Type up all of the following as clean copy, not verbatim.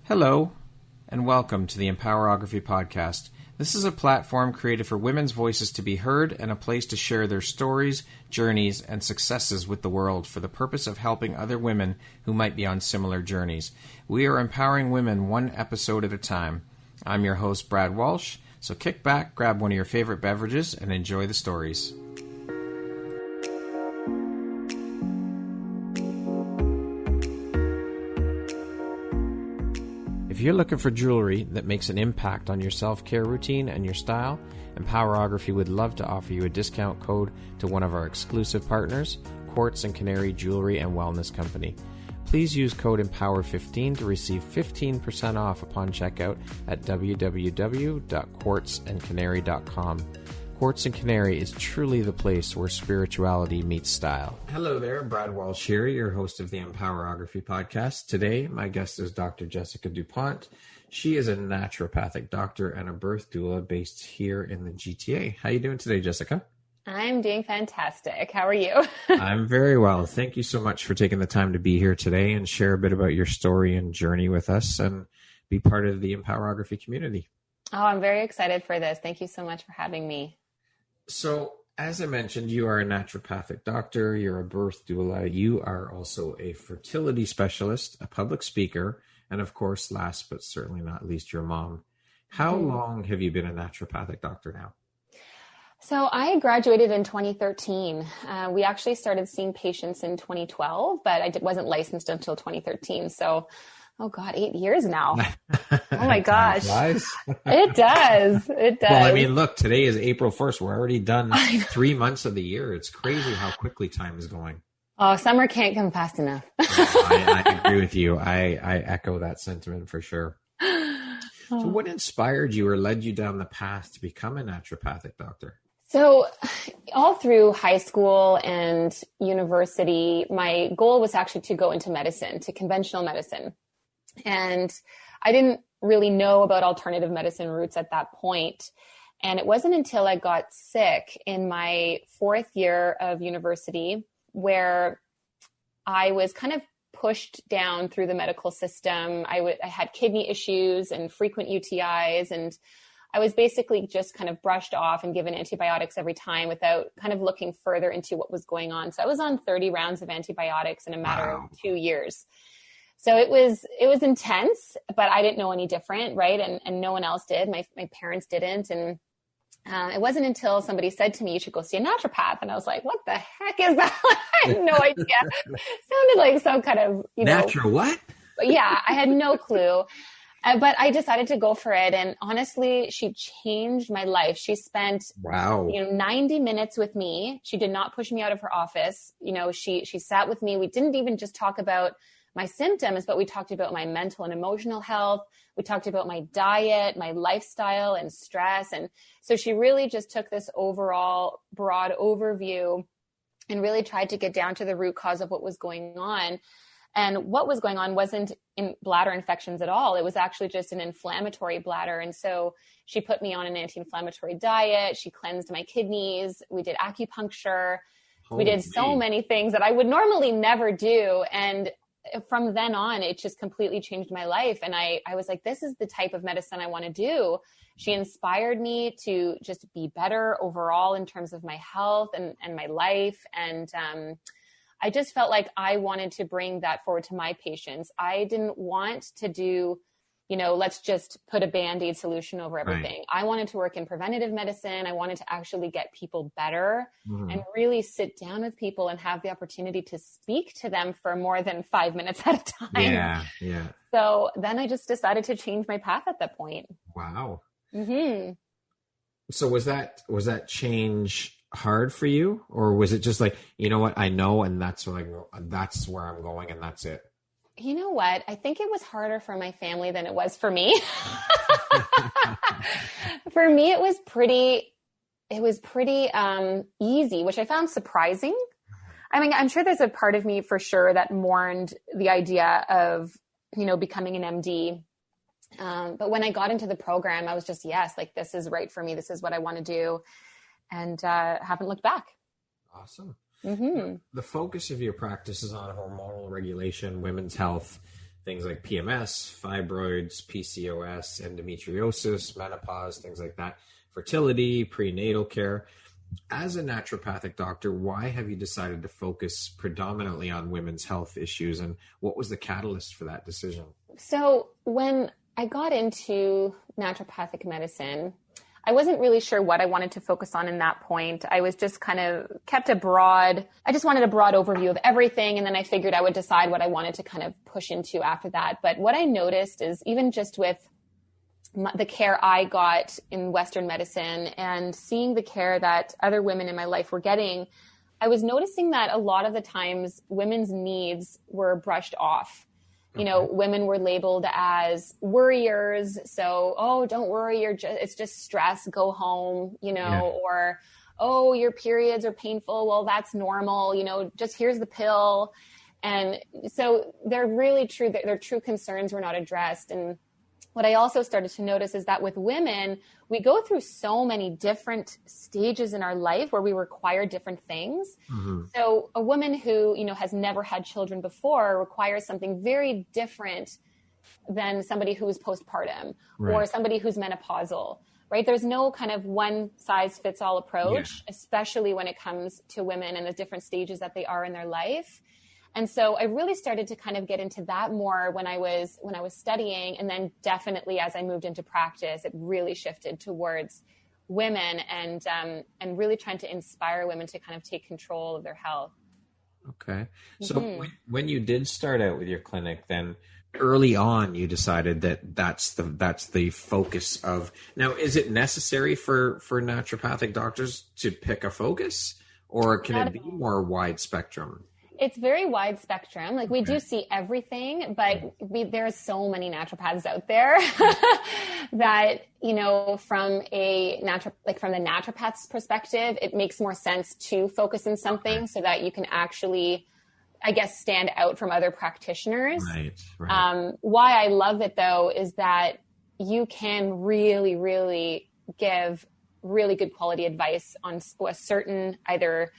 Hello, and welcome to the Empowerography Podcast. This is a platform created for women's voices to be heard and a place to share their stories, journeys, and successes with the world for the purpose of helping other women who might be on similar journeys. We are empowering women one episode at a time. I'm your host, Brad Walsh, so kick back, grab one of your favorite beverages, and enjoy the stories. If you're looking for jewelry that makes an impact on your self-care routine and your style, Empowerography would love to offer you a discount code to one of our exclusive partners, Quartz & Canary Jewelry and Wellness Company. Please use code EMPOWER15 to receive 15% off upon checkout at www.quartzandcanary.com. Quartz & Canary is truly the place where spirituality meets style. Hello there, Brad Walsh here, your host of the Empowerography Podcast. Today, my guest is Dr. Jessica Dupont. She is a naturopathic doctor and a birth doula based here in the GTA. How are you doing today, Jessica? I'm doing fantastic. How are you? I'm very well. Thank you so much for taking the time to be here today and share a bit about your story and journey with us and be part of the Empowerography community. Oh, I'm very excited for this. Thank you so much for having me. So, as I mentioned, you are a naturopathic doctor, you're a birth doula, you are also a fertility specialist, a public speaker, and of course, last but certainly not least, your mom. How long have you been a naturopathic doctor now? So I graduated in 2013. We actually started seeing patients in 2012, but I wasn't licensed until 2013. So, oh God, 8 years now. Oh my gosh. It does. It does. Well, I mean, look, today is April 1st. We're already done 3 months of the year. It's crazy how quickly time is going. Oh, summer can't come fast enough. I agree with you. I echo that sentiment for sure. So what inspired you or led you down the path to become a naturopathic doctor? So all through high school and university, my goal was actually to go into medicine, to conventional medicine. And I didn't really know about alternative medicine routes at that point. And it wasn't until I got sick in my fourth year of university where I was kind of pushed down through the medical system. I had kidney issues and frequent UTIs, and I was basically just kind of brushed off and given antibiotics every time without kind of looking further into what was going on. So I was on 30 rounds of antibiotics in a matter of 2 years. So it was intense, but I didn't know any different, right? And no one else did. My parents didn't. And it wasn't until somebody said to me, you should go see a naturopath. And I was like, what the heck is that? I had no idea. Sounded like some kind of, Natural what? Yeah, I had no clue. But I decided to go for it. And honestly, she changed my life. She spent 90 minutes with me. She did not push me out of her office. She sat with me. We didn't even just talk about my symptoms, but we talked about my mental and emotional health. We talked about my diet, my lifestyle, and stress. And so she really just took this overall broad overview and really tried to get down to the root cause of what was going on. And what was going on wasn't in bladder infections at all. It was actually just an inflammatory bladder. And so she put me on an anti-inflammatory diet. She cleansed my kidneys. We did acupuncture. We did so many things that I would normally never do. And from then on, it just completely changed my life. And I was like, this is the type of medicine I want to do. She inspired me to just be better overall in terms of my health and my life. And I just felt like I wanted to bring that forward to my patients. I didn't want to do, let's just put a Band-Aid solution over everything. Right. I wanted to work in preventative medicine. I wanted to actually get people better and really sit down with people and have the opportunity to speak to them for more than 5 minutes at a time. Yeah. So then I just decided to change my path at that point. Wow. Mm-hmm. So was that change hard for you, or was it just like, you know what, I know, and that's where I'm going, and that's it? You know what? I think it was harder for my family than it was for me. For me, it was pretty easy, which I found surprising. I mean, I'm sure there's a part of me for sure that mourned the idea of, becoming an MD. But when I got into the program, I was just, yes, like this is right for me. This is what I want to do. And haven't looked back. Awesome. Mm-hmm. The focus of your practice is on hormonal regulation, women's health, things like PMS, fibroids, PCOS, endometriosis, menopause, things like that, fertility, prenatal care. As a naturopathic doctor, why have you decided to focus predominantly on women's health issues, and what was the catalyst for that decision? So when I got into naturopathic medicine, I wasn't really sure what I wanted to focus on in that point. I was just kind of I just wanted a broad overview of everything. And then I figured I would decide what I wanted to kind of push into after that. But what I noticed is even just with the care I got in Western medicine and seeing the care that other women in my life were getting, I was noticing that a lot of the times women's needs were brushed off. You know, women were labeled as worriers. So, oh, don't worry. It's just stress. Go home, or, oh, your periods are painful. Well, that's normal. Just here's the pill. And so they're really true. Their true concerns were not addressed. And what I also started to notice is that with women, we go through so many different stages in our life where we require different things. Mm-hmm. So a woman who, has never had children before requires something very different than somebody who is postpartum or somebody who's menopausal, right? There's no kind of one size fits all approach, especially when it comes to women and the different stages that they are in their life. And so I really started to kind of get into that more when I was studying. And then definitely as I moved into practice, it really shifted towards women and really trying to inspire women to kind of take control of their health. Okay. So when you did start out with your clinic, then early on you decided that that's the focus of. Now, is it necessary for naturopathic doctors to pick a focus, or can it be more wide spectrum? It's very wide spectrum. Like we do see everything, but there are so many naturopaths out there that, from the naturopath's perspective, it makes more sense to focus on something so that you can actually, I guess, stand out from other practitioners. Right. Why I love it though, is that you can really, really give really good quality advice on a certain either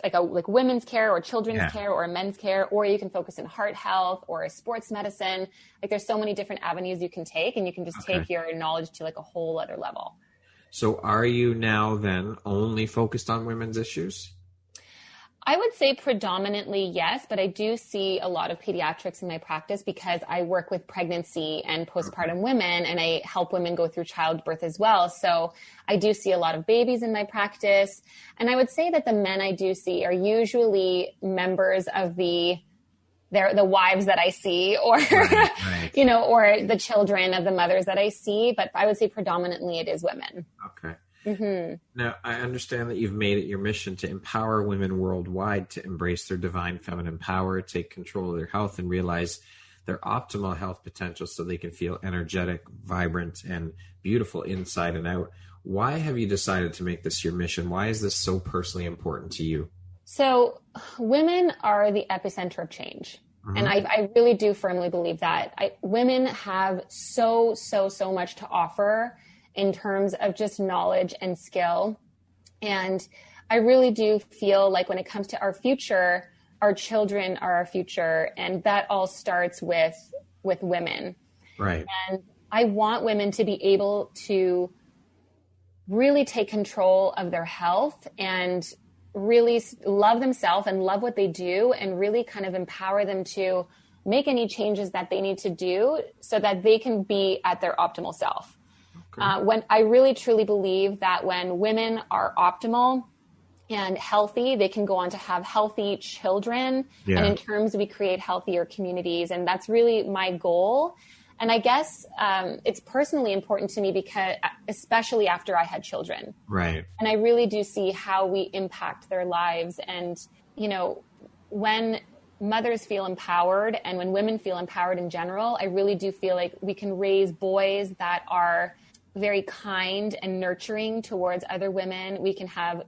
like women's care or children's care or men's care, or you can focus in heart health or sports medicine. Like there's so many different avenues you can take, and you can just take your knowledge to like a whole other level. So are you now then only focused on women's issues? I would say predominantly yes, but I do see a lot of pediatrics in my practice because I work with pregnancy and postpartum women, and I help women go through childbirth as well. So I do see a lot of babies in my practice. And I would say that the men I do see are usually members of the wives that I see, or, or the children of the mothers that I see. But I would say predominantly it is women. Okay. Mm-hmm. Now, I understand that you've made it your mission to empower women worldwide to embrace their divine feminine power, take control of their health, and realize their optimal health potential so they can feel energetic, vibrant, and beautiful inside and out. Why have you decided to make this your mission? Why is this so personally important to you? So women are the epicenter of change. Mm-hmm. And I really do firmly believe that. Women have so much to offer in terms of just knowledge and skill. And I really do feel like when it comes to our future, our children are our future. And that all starts with women. Right. And I want women to be able to really take control of their health and really love themselves and love what they do, and really kind of empower them to make any changes that they need to do so that they can be at their optimal self. When I really truly believe that when women are optimal and healthy, they can go on to have healthy children. Yeah. And in terms, we create healthier communities. And that's really my goal. And I guess it's personally important to me because, especially after I had children. Right. And I really do see how we impact their lives. And, when mothers feel empowered and when women feel empowered in general, I really do feel like we can raise boys that are very kind and nurturing towards other women. We can have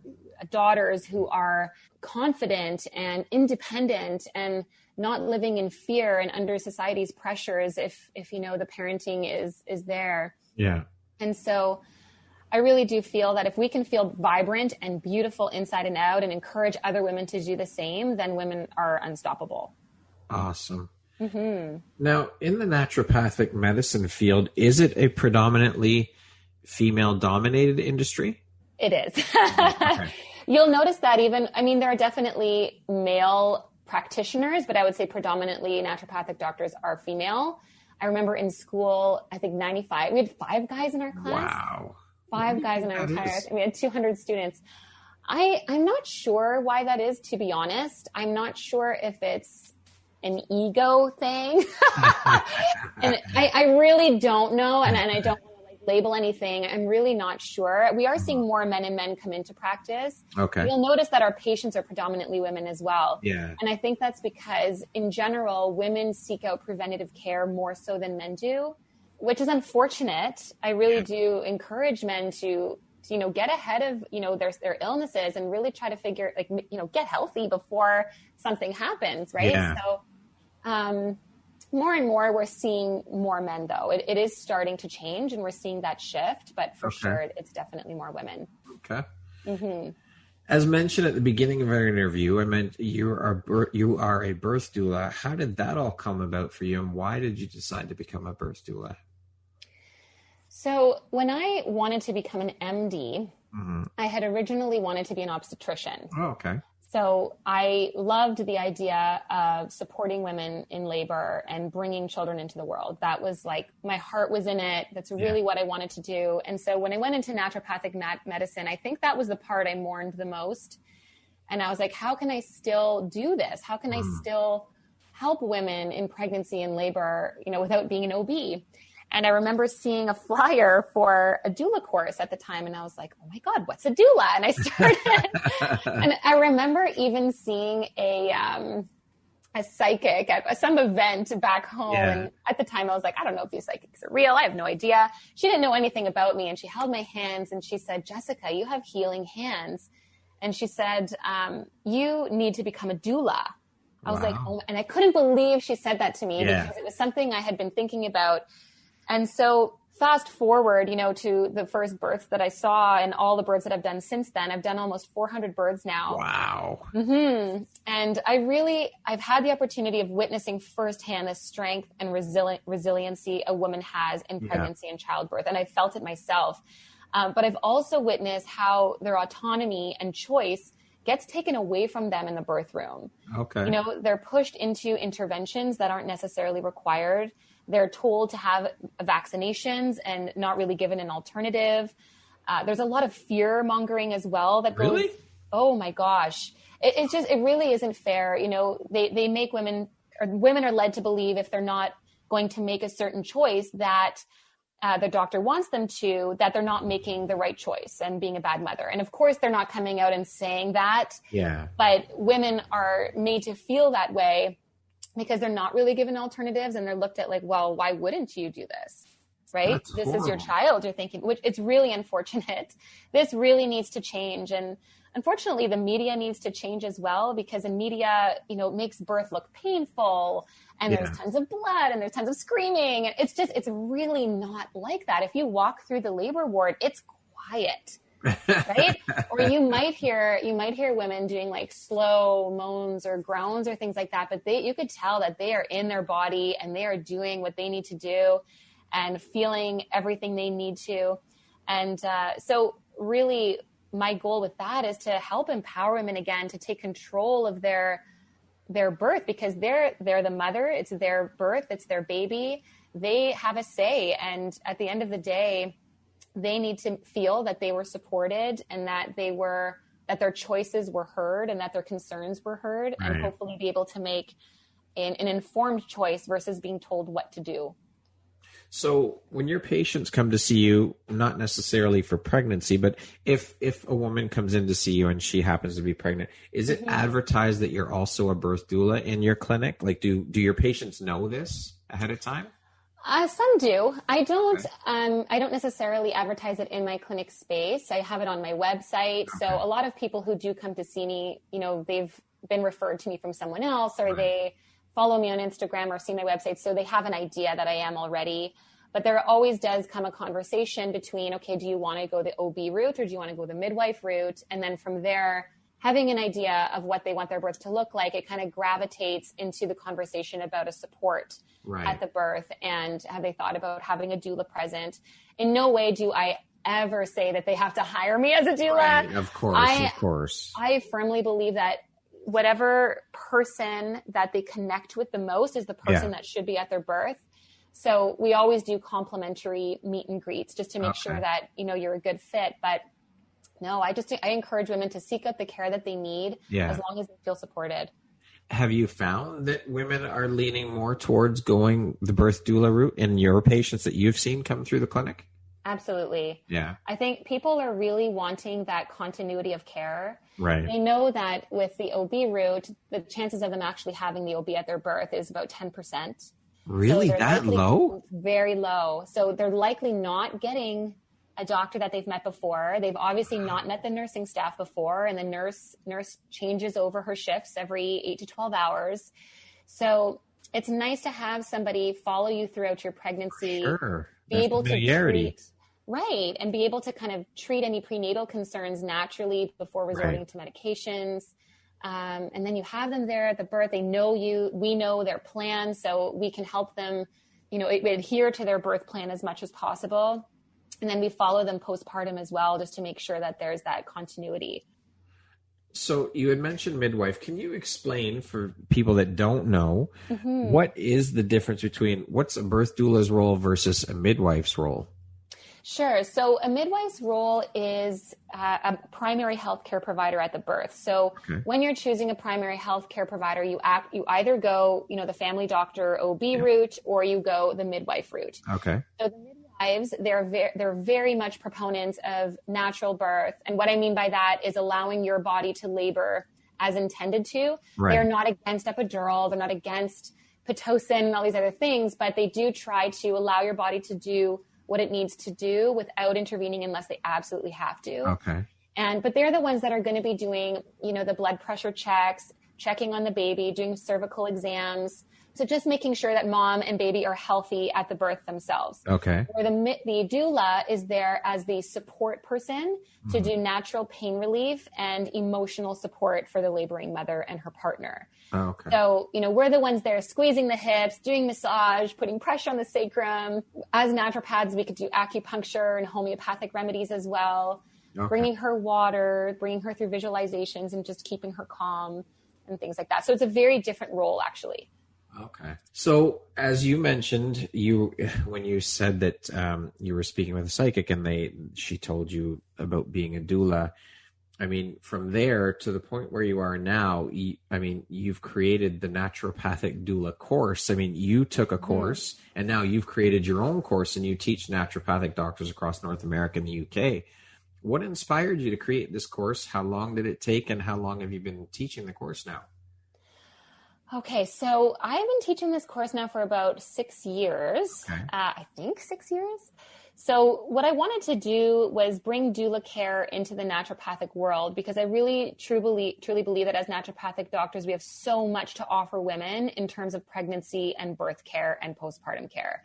daughters who are confident and independent and not living in fear and under society's pressures if the parenting is there. Yeah. And so I really do feel that if we can feel vibrant and beautiful inside and out and encourage other women to do the same, then women are unstoppable. Awesome. Mm-hmm. Now, in the naturopathic medicine field, is it a predominantly female-dominated industry? It is. Okay. You'll notice that there are definitely male practitioners, but I would say predominantly naturopathic doctors are female. I remember in school, I think 95, we had 5 guys in our class. Wow. 5 guys in our entire, we had 200 students. I'm not sure why that is, to be honest. I'm not sure if it's an ego thing. And I really don't know. And I don't want to label anything. I'm really not sure. We are seeing more men and men come into practice. Okay. You'll notice that our patients are predominantly women as well. Yeah. And I think that's because in general, women seek out preventative care more so than men do, which is unfortunate. I really do encourage men to get ahead of, their illnesses and really try to figure, get healthy before something happens. Right. Yeah. So, more and more, we're seeing more men though. It is starting to change and we're seeing that shift, but for sure it's definitely more women. Okay. Mm-hmm. As mentioned at the beginning of our interview, I meant you are a birth doula. How did that all come about for you, and why did you decide to become a birth doula? So when I wanted to become an MD, I had originally wanted to be an obstetrician. Oh, okay. So I loved the idea of supporting women in labor and bringing children into the world. That was my heart was in it. That's really what I wanted to do. And so when I went into naturopathic medicine, I think that was the part I mourned the most. And I was like, how can I still do this? How can I still help women in pregnancy and labor, without being an OB? And I remember seeing a flyer for a doula course at the time. And I was like, oh my God, what's a doula? And I started, and I remember even seeing a psychic at some event back home. Yeah. And at the time I was like, I don't know if these psychics are real. I have no idea. She didn't know anything about me. And she held my hands and she said, Jessica, you have healing hands. And she said, you need to become a doula. I was like, oh, and I couldn't believe she said that to me because it was something I had been thinking about. And so fast forward, to the first births that I saw and all the births that I've done since then. I've done almost 400 births now. Wow. Mm-hmm. And I've had the opportunity of witnessing firsthand the strength and resiliency a woman has in pregnancy and childbirth. And I felt it myself. But I've also witnessed how their autonomy and choice gets taken away from them in the birth room. Okay. They're pushed into interventions that aren't necessarily required. They're told to have vaccinations and not really given an alternative. There's a lot of fear mongering as well that goes, really? Oh my gosh. It really isn't fair. They make women are led to believe if they're not going to make a certain choice that the doctor wants them to, that they're not making the right choice and being a bad mother. And of course they're not coming out and saying that, but women are made to feel that way because they're not really given alternatives and they're looked at like, well, why wouldn't you do this? Right? That's this horrible. Is your child, you're thinking, which it's really unfortunate. This really needs to change. And unfortunately, the media needs to change as well because in media, it makes birth look painful and there's tons of blood and there's tons of screaming. And it's really not like that. If you walk through the labor ward, it's quiet. Right? Or you might hear women doing like slow moans or groans or things like that, but you could tell that they are in their body and they are doing what they need to do and feeling everything they need to. And so really my goal with that is to help empower women again to take control of their birth because they're the mother, it's their birth, it's their baby. They have a say. And at the end of the day, they need to feel that they were supported and that their choices were heard and that their concerns were heard and hopefully be able to make an informed choice versus being told what to do. So when your patients come to see you, not necessarily for pregnancy, but if a woman comes in to see you and she happens to be pregnant, is it advertised that you're also a birth doula in your clinic? Like, do your patients know this ahead of time? Some do. I don't necessarily advertise it in my clinic space. I have it on my website. Okay. So a lot of people who do come to see me, they've been referred to me from someone else or they follow me on Instagram or see my website. So they have an idea that I am already. But there always does come a conversation between, okay, do you want to go the OB route or do you want to go the midwife route? And then from there, having an idea of what they want their birth to look like, it kind of gravitates into the conversation about a support at the birth. And have they thought about having a doula present? In no way do I ever say that they have to hire me as a doula. Right. Of course. I firmly believe that whatever person that they connect with the most is the person that should be at their birth. So we always do complimentary meet and greets just to make sure that, you're a good fit. But no, I encourage women to seek out the care that they need as long as they feel supported. Have you found that women are leaning more towards going the birth doula route in your patients that you've seen come through the clinic? Absolutely. Yeah. I think people are really wanting that continuity of care. Right. They know that with the OB route, the chances of them actually having the OB at their birth is about 10%. Really? So that low? Very low. So they're likely not getting a doctor that they've met before. They've obviously not met the nursing staff before, and the nurse changes over her shifts every 8 to 12 hours. So it's nice to have somebody follow you throughout your pregnancy, be able to treat, and be able to kind of treat any prenatal concerns naturally before resorting to medications. And then you have them there at the birth. They know you, we know their plan, so we can help them, adhere to their birth plan as much as possible. And then we follow them postpartum as well, just to make sure that there's that continuity. So you had mentioned midwife. Can you explain for people that don't know, what is the difference between what's a birth doula's role versus a midwife's role? Sure. So a midwife's role is a primary healthcare provider at the birth. So when you're choosing a primary healthcare provider, you either go, the family doctor OB route, or you go the midwife route. Okay. So the midwives, they're very much proponents of natural birth. And what I mean by that is allowing your body to labor as intended to. They're not against epidural. They're not against Pitocin and all these other things, but they do try to allow your body to do what it needs to do without intervening unless they absolutely have to. Okay. But they're the ones that are going to be doing, the blood pressure checks, checking on the baby, doing cervical exams. So just making sure that mom and baby are healthy at the birth themselves. Okay. Where the doula is there as the support person to do natural pain relief and emotional support for the laboring mother and her partner. Oh, okay. So, we're the ones there squeezing the hips, doing massage, putting pressure on the sacrum. As naturopaths, we could do acupuncture and homeopathic remedies as well. Okay. Bringing her water, bringing her through visualizations and just keeping her calm and things like that. So it's a very different role, actually. Okay. So as you mentioned, when you said that you were speaking with a psychic and she told you about being a doula, I mean, from there to the point where you are now, you've created the Naturopathic Doula course. I mean, you took a course and now you've created your own course and you teach naturopathic doctors across North America and the UK. What inspired you to create this course? How long did it take and how long have you been teaching the course now? Okay, so I've been teaching this course now for about 6 years. Okay. I think 6 years. So what I wanted to do was bring doula care into the naturopathic world because I really truly believe that as naturopathic doctors, we have so much to offer women in terms of pregnancy and birth care and postpartum care.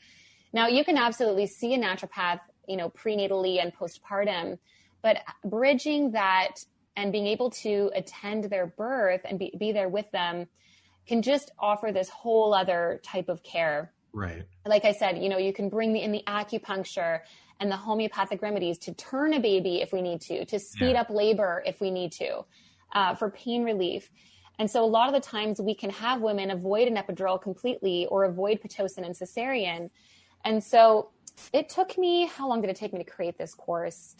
Now, you can absolutely see a naturopath, prenatally and postpartum, but bridging that and being able to attend their birth and be there with them can just offer this whole other type of care. Right. Like I said, you can bring in the acupuncture and the homeopathic remedies to turn a baby if we need to speed up labor if we need to, for pain relief. And so a lot of the times we can have women avoid an epidural completely or avoid Pitocin and cesarean. And so it took me, how long did it take me to create this course?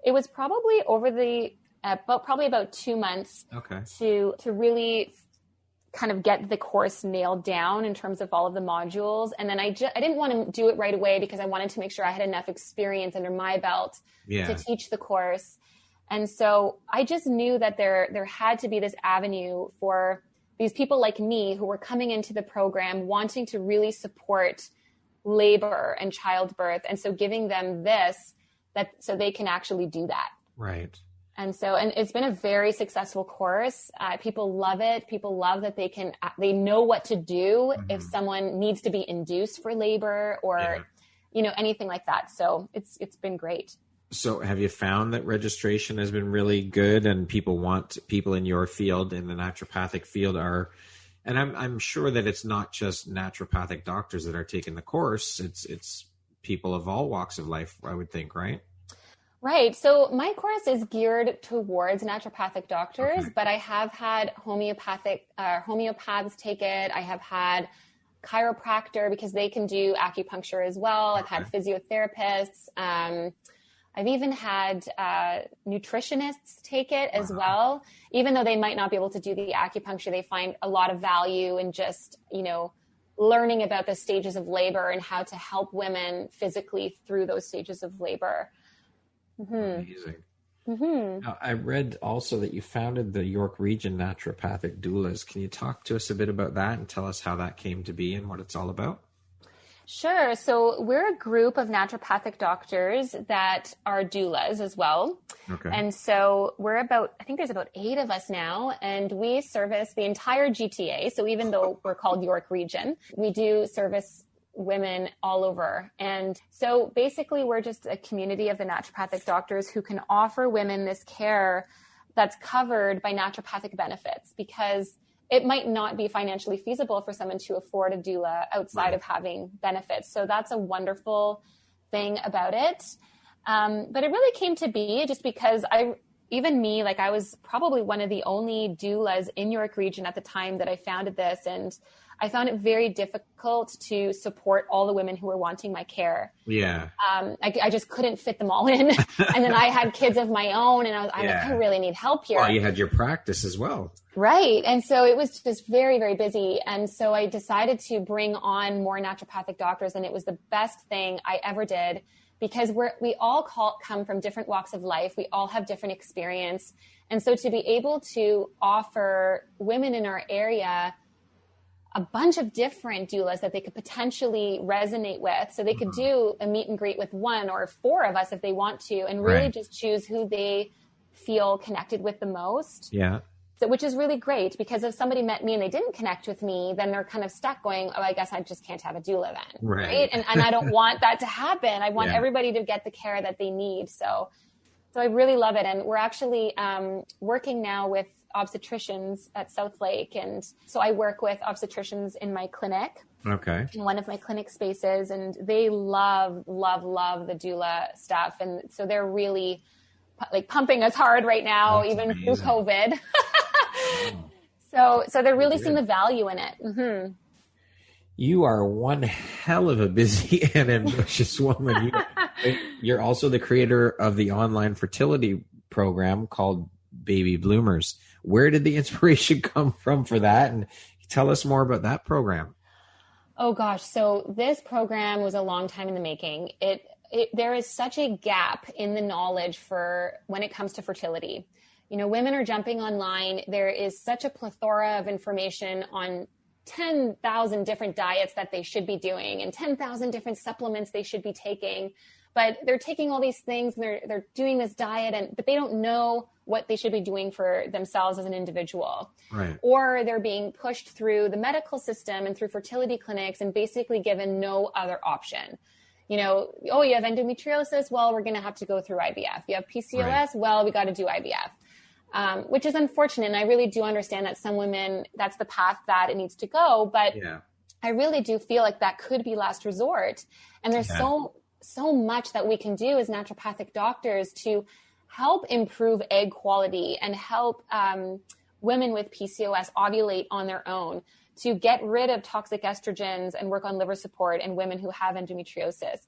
It was probably about 2 months to really kind of get the course nailed down in terms of all of the modules. And then I didn't want to do it right away because I wanted to make sure I had enough experience under my belt to teach the course. And so I just knew that there had to be this avenue for these people like me who were coming into the program wanting to really support labor and childbirth. And so giving them so they can actually do that. Right. And it's been a very successful course. People love it. People love that they know what to do if someone needs to be induced for labor or, anything like that. So it's been great. So have you found that registration has been really good, and people in your field, in the naturopathic field, and I'm sure that it's not just naturopathic doctors that are taking the course. It's people of all walks of life, I would think, right? Right. So my course is geared towards naturopathic doctors, but I have had homeopaths take it. I have had chiropractor, because they can do acupuncture as well. I've had physiotherapists. I've even had nutritionists take it as well. Even though they might not be able to do the acupuncture, they find a lot of value in just, learning about the stages of labor and how to help women physically through those stages of labor. Amazing. Now, I read also that you founded the York Region Naturopathic Doulas. Can you talk to us a bit about that and tell us how that came to be and what it's all about? Sure. So we're a group of naturopathic doctors that are doulas as well. Okay. And so I think there's about 8 of us now, and we service the entire GTA. So even though we're called York Region, we do service women all over. And so basically we're just a community of the naturopathic doctors who can offer women this care that's covered by naturopathic benefits, because it might not be financially feasible for someone to afford a doula outside of having benefits. So that's a wonderful thing about it. But it really came to be just because I was probably one of the only doulas in York Region at the time that I founded this. And I found it very difficult to support all the women who were wanting my care. Yeah. I just couldn't fit them all in. And then I had kids of my own, and I'm like, I really need help here. Well, you had your practice as well. Right. And so it was just very, very busy. And so I decided to bring on more naturopathic doctors, and it was the best thing I ever did, because we all come from different walks of life. We all have different experience. And so to be able to offer women in our area a bunch of different doulas that they could potentially resonate with. So they could do a meet and greet with 1 or 4 of us if they want to, and really just choose who they feel connected with the most. Yeah. So, which is really great, because if somebody met me and they didn't connect with me, then they're kind of stuck going, I guess I just can't have a doula then. Right. And I don't want that to happen. I want everybody to get the care that they need. So I really love it. And we're actually working now with obstetricians at South Lake. And so I work with obstetricians in my clinic. Okay. In one of my clinic spaces, and they love the doula stuff. And so they're really pumping us hard right now, even through COVID. So they're really seeing the value in it. You are one hell of a busy and ambitious woman. You're also the creator of the online fertility program called Baby Bloomers. Where did the inspiration come from for that? And tell us more about that program. Oh gosh. So this program was a long time in the making. There is such a gap in the knowledge for when it comes to fertility. Women are jumping online. There is such a plethora of information on 10,000 different diets that they should be doing and 10,000 different supplements they should be taking. But they're taking all these things and they're doing this diet, but they don't know what they should be doing for themselves as an individual. Right. Or they're being pushed through the medical system and through fertility clinics and basically given no other option. You have endometriosis. Well, we're going to have to go through IVF. You have PCOS. Right. Well, we got to do IVF, which is unfortunate. And I really do understand that some women, that's the path that it needs to go. But I really do feel like that could be last resort. And there's so much that we can do as naturopathic doctors to help improve egg quality and help women with PCOS ovulate on their own, to get rid of toxic estrogens and work on liver support in women who have endometriosis.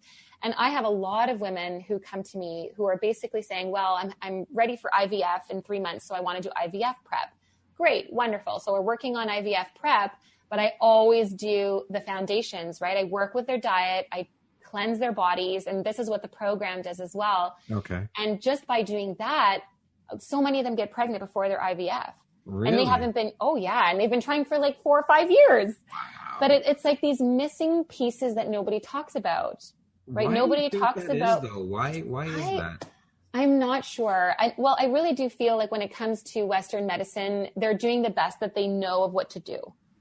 And I have a lot of women who come to me who are basically saying, well, I'm ready for IVF in 3 months, so I want to do IVF prep. Great, wonderful. So we're working on IVF prep, but I always do the foundations, right? I work with their diet, I cleanse their bodies, and this is what the program does as well. Okay. And just by doing that, so many of them get pregnant before their IVF. Really? And they haven't been, and they've been trying for 4 or 5 years. Wow. But it's like these missing pieces that nobody talks about, right? Nobody talks about. Why is that? I'm not sure. I really do feel like when it comes to Western medicine, they're doing the best that they know of what to do.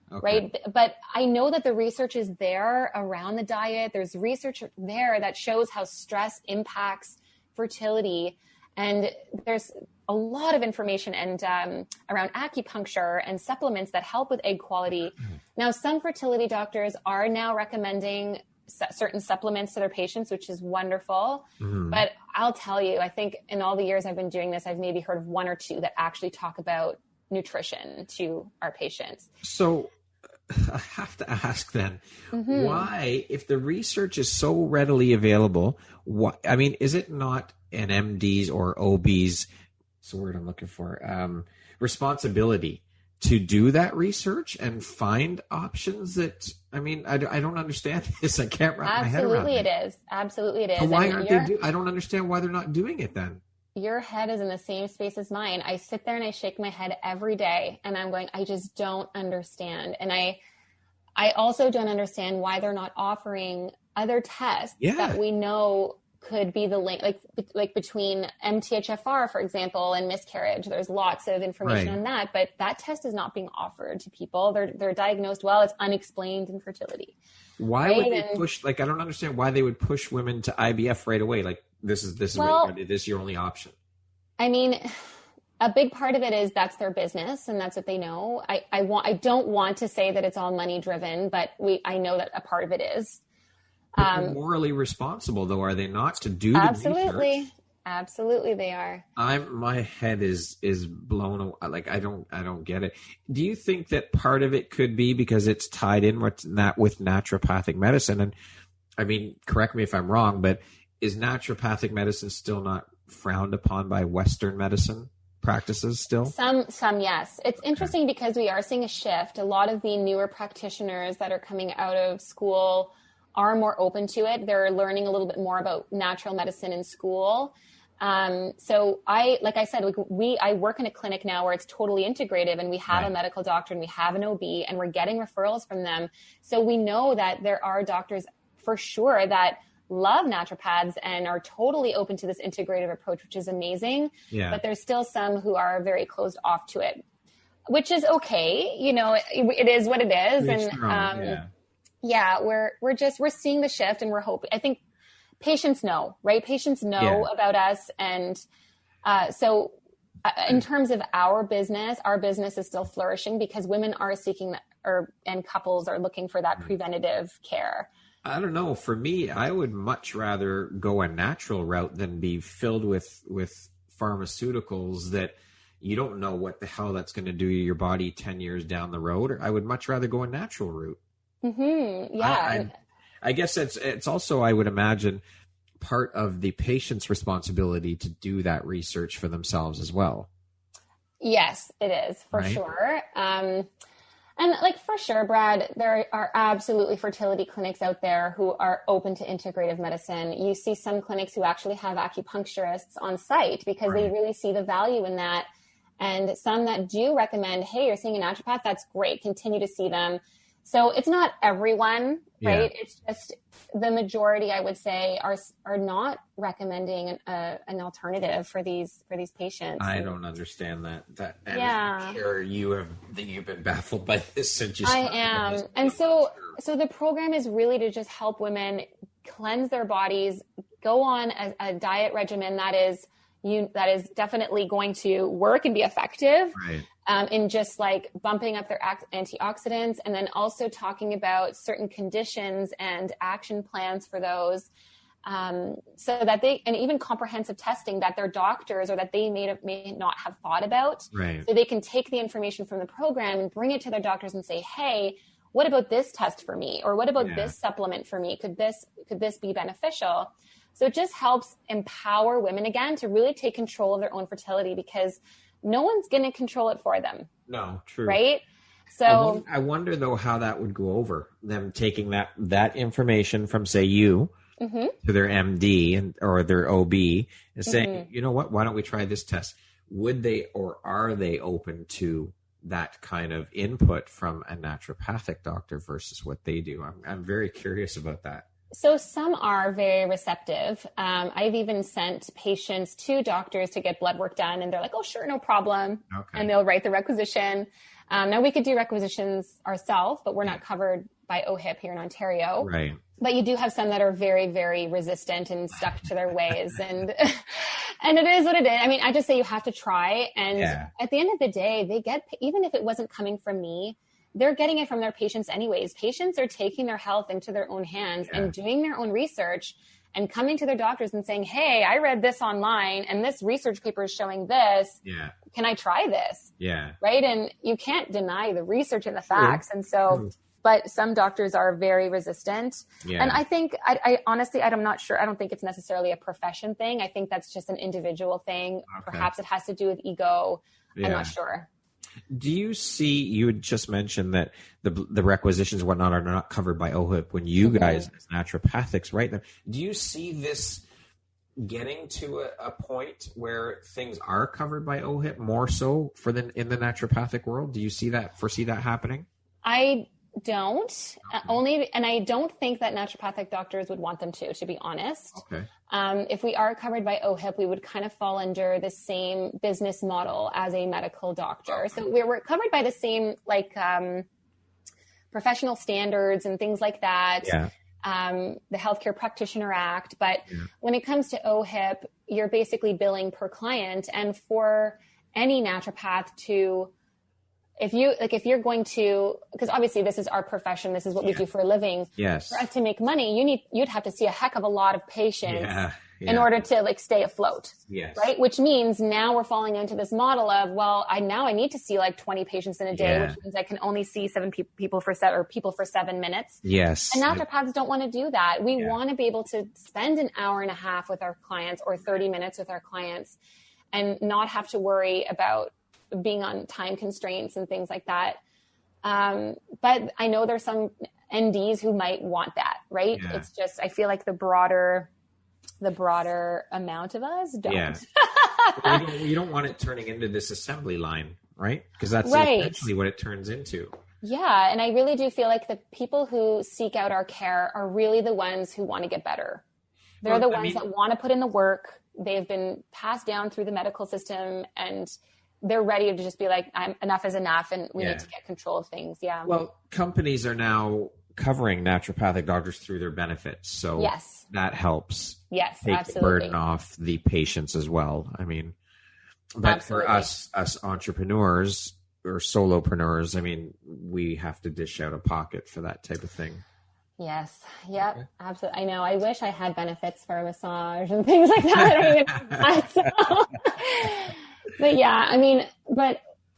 Okay. Right. But I know that the research is there around the diet. There's research there that shows how stress impacts fertility. And there's a lot of information and around acupuncture and supplements that help with egg quality. Now, some fertility doctors are now recommending certain supplements to their patients, which is wonderful. But I'll tell you, I think in all the years I've been doing this, I've maybe heard of one or two that actually talk about nutrition to our patients. So I have to ask then, why, if the research is so readily available, is it not an MD's or OB's, that's the word I'm looking for, responsibility to do that research and find options that, I don't understand this. I can't wrap my head around it. Absolutely it is. But why aren't they I don't understand why they're not doing it then. Your head is in the same space as mine. I sit there and I shake my head every day and I'm going, I just don't understand. And I also don't understand why they're not offering other tests that we know could be the link, like between MTHFR, for example, and miscarriage. There's lots of information on that, but that test is not being offered to people. They're diagnosed well. It's unexplained infertility. Why would they push? I don't understand why they would push women to IVF right away. This is what this is your only option. A big part of it is that's their business and that's what they know. I don't want to say that it's all money driven, but I know that a part of it is. They're morally responsible, though, are they not, to do the research? Absolutely, they are. My head is blown away. I don't get it. Do you think that part of it could be because it's tied in with naturopathic medicine? And correct me if I'm wrong, but is naturopathic medicine still not frowned upon by Western medicine practices still? Some, yes. It's interesting because we are seeing a shift. A lot of the newer practitioners that are coming out of school are more open to it. They're learning a little bit more about natural medicine in school. So I work in a clinic now where it's totally integrative and we have a medical doctor and we have an OB and we're getting referrals from them. So we know that there are doctors for sure that love naturopaths and are totally open to this integrative approach, which is amazing. Yeah. But there's still some who are very closed off to it, which is okay. It is what it is. Pretty strong, we're seeing the shift and we're hoping, I think patients know, right? Patients know about us. And so in terms of our business is still flourishing because women are seeking and couples are looking for that preventative care. I don't know. For me, I would much rather go a natural route than be filled with pharmaceuticals that you don't know what the hell that's going to do to your body 10 years down the road. I would much rather go a natural route. Yeah. I guess it's also, I would imagine, part of the patient's responsibility to do that research for themselves as well. Yes, it is for sure. And for sure, Brad, there are absolutely fertility clinics out there who are open to integrative medicine. You see some clinics who actually have acupuncturists on site because they really see the value in that. And some that do recommend, hey, you're seeing a naturopath, that's great. Continue to see them. So it's not everyone, right? It's just the majority, I would say, are not recommending an alternative for these patients. I don't understand that. I'm sure you've been baffled by this since you started. I am, and so the program is really to just help women cleanse their bodies, go on a diet regimen that is definitely going to work and be effective. Right. In just bumping up their antioxidants and then also talking about certain conditions and action plans for those so that and even comprehensive testing that their doctors or that they may not have thought about. Right. So they can take the information from the program and bring it to their doctors and say, hey, what about this test for me? Or what about this supplement for me? Could this be beneficial? So it just helps empower women again to really take control of their own fertility because no one's going to control it for them. No, true. Right? So I wonder though how that would go over, them taking that information from, say, you to their MD or their OB and saying, you know what, why don't we try this test? Would they or are they open to that kind of input from a naturopathic doctor versus what they do? I'm very curious about that. So some are very receptive. I've even sent patients to doctors to get blood work done and they're like, oh, sure, no problem. Okay. And they'll write the requisition. Now we could do requisitions ourselves, but we're not covered by OHIP here in Ontario. Right. But you do have some that are very, very resistant and stuck to their ways. And and it is what it is. I mean, I just say you have to try. And at the end of the day, they get, even if it wasn't coming from me, they're getting it from their patients anyways. Patients are taking their health into their own hands and doing their own research and coming to their doctors and saying, hey, I read this online and this research paper is showing this. Yeah. Can I try this? Yeah. Right. And you can't deny the research and the facts. And so, but some doctors are very resistant. Yeah. And I think, I honestly, I'm not sure. I don't think it's necessarily a profession thing. I think that's just an individual thing. Okay. Perhaps it has to do with ego. I'm not sure. Do you see, you had just mentioned that the requisitions and whatnot are not covered by OHIP when you guys as naturopathics write them. Do you see this getting to a point where things are covered by OHIP more so in the naturopathic world? Do you foresee that happening? I don't. And I don't think that naturopathic doctors would want them to be honest. Okay. If we are covered by OHIP, we would kind of fall under the same business model as a medical doctor. Okay. So we're covered by the same, like, professional standards and things like that. Yeah. The Healthcare Practitioner Act. But when it comes to OHIP, you're basically billing per client. And for any naturopath to, if you're going to, because obviously this is our profession, this is what we do for a living. Yes. For us to make money, you'd have to see a heck of a lot of patients in order to like stay afloat. Yes. Right. Which means now we're falling into this model of, well, I need to see like 20 patients in a day, which means I can only see people for 7 minutes. Yes. And naturopaths don't want to do that. We want to be able to spend an hour and a half with our clients or 30 minutes with our clients and not have to worry about being on time constraints and things like that. But I know there's some NDs who might want that, right? Yeah. It's just, I feel like the broader amount of us don't. Yeah. you don't want it turning into this assembly line, right? Because that's essentially what it turns into. Yeah. And I really do feel like the people who seek out our care are really the ones who want to get better. They're the ones that want to put in the work. They've been passed down through the medical system and they're ready to just be like, enough is enough and we need to get control of things. Yeah. Well, companies are now covering naturopathic doctors through their benefits. So that helps take the burden off the patients as well. I mean, but for us entrepreneurs or solopreneurs, I mean, we have to dish out a pocket for that type of thing. Yes. Yep. Okay. Absolutely. I know. I wish I had benefits for a massage and things like that. But yeah, I mean,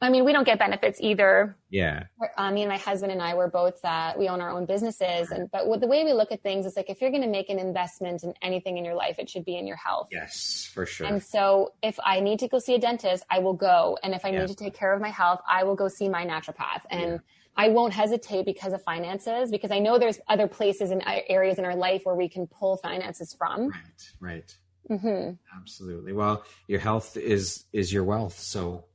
we don't get benefits either. Yeah. Me and my husband and I were both, we own our own businesses. But the way we look at things is like, if you're going to make an investment in anything in your life, it should be in your health. Yes, for sure. And so if I need to go see a dentist, I will go. And if I need to take care of my health, I will go see my naturopath. And I won't hesitate because of finances, because I know there's other places and areas in our life where we can pull finances from. Right. Mm-hmm. Absolutely. Well, your health is your wealth. So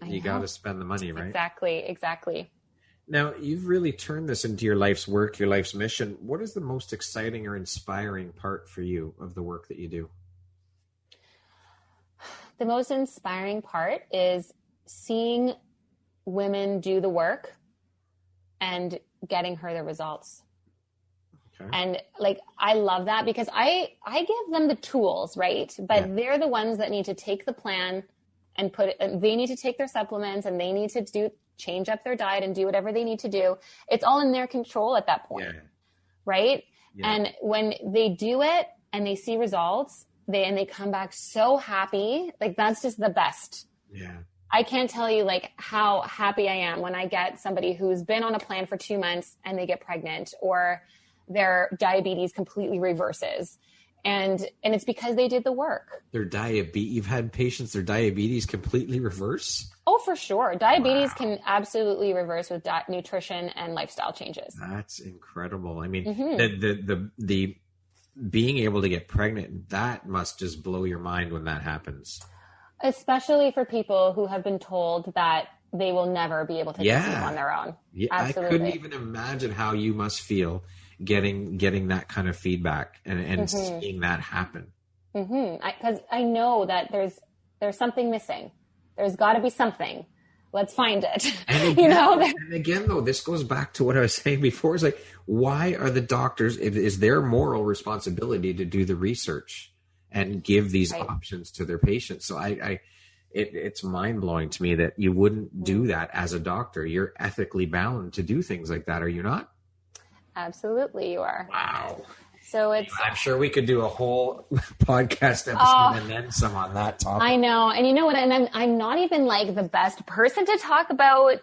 you got to spend the money, right? Exactly. Now, you've really turned this into your life's work, your life's mission. What is the most exciting or inspiring part for you of the work that you do? The most inspiring part is seeing women do the work and getting her the results. Okay. And like, I love that because I give them the tools, right? But they're the ones that need to take the plan and they need to take their supplements and they need to change up their diet and do whatever they need to do. It's all in their control at that point. Right. Yeah. And when they do it and they see results, they come back so happy. Like, that's just the best. Yeah. I can't tell you like how happy I am when I get somebody who's been on a plan for 2 months and they get pregnant, or their diabetes completely reverses. And it's because they did the work. You've had patients, their diabetes completely reverse? Oh, for sure. Diabetes can absolutely reverse with nutrition and lifestyle changes. That's incredible. I mean, the being able to get pregnant, that must just blow your mind when that happens. Especially for people who have been told that they will never be able to conceive on their own. Yeah, absolutely. I couldn't even imagine how you must feel getting that kind of feedback and seeing that happen. Because I know that there's something missing. There's got to be something. let's find it. And again, and again, though, this goes back to what I was saying before. It's like, why are the doctors, it is their moral responsibility to do the research and give these options to their patients. So it's mind blowing to me that you wouldn't do that as a doctor. You're ethically bound to do things like that. Are you not? Absolutely. You are. Wow. So I'm sure we could do a whole podcast episode and then some on that topic. I know. And you know what? And I'm not even like the best person to talk about,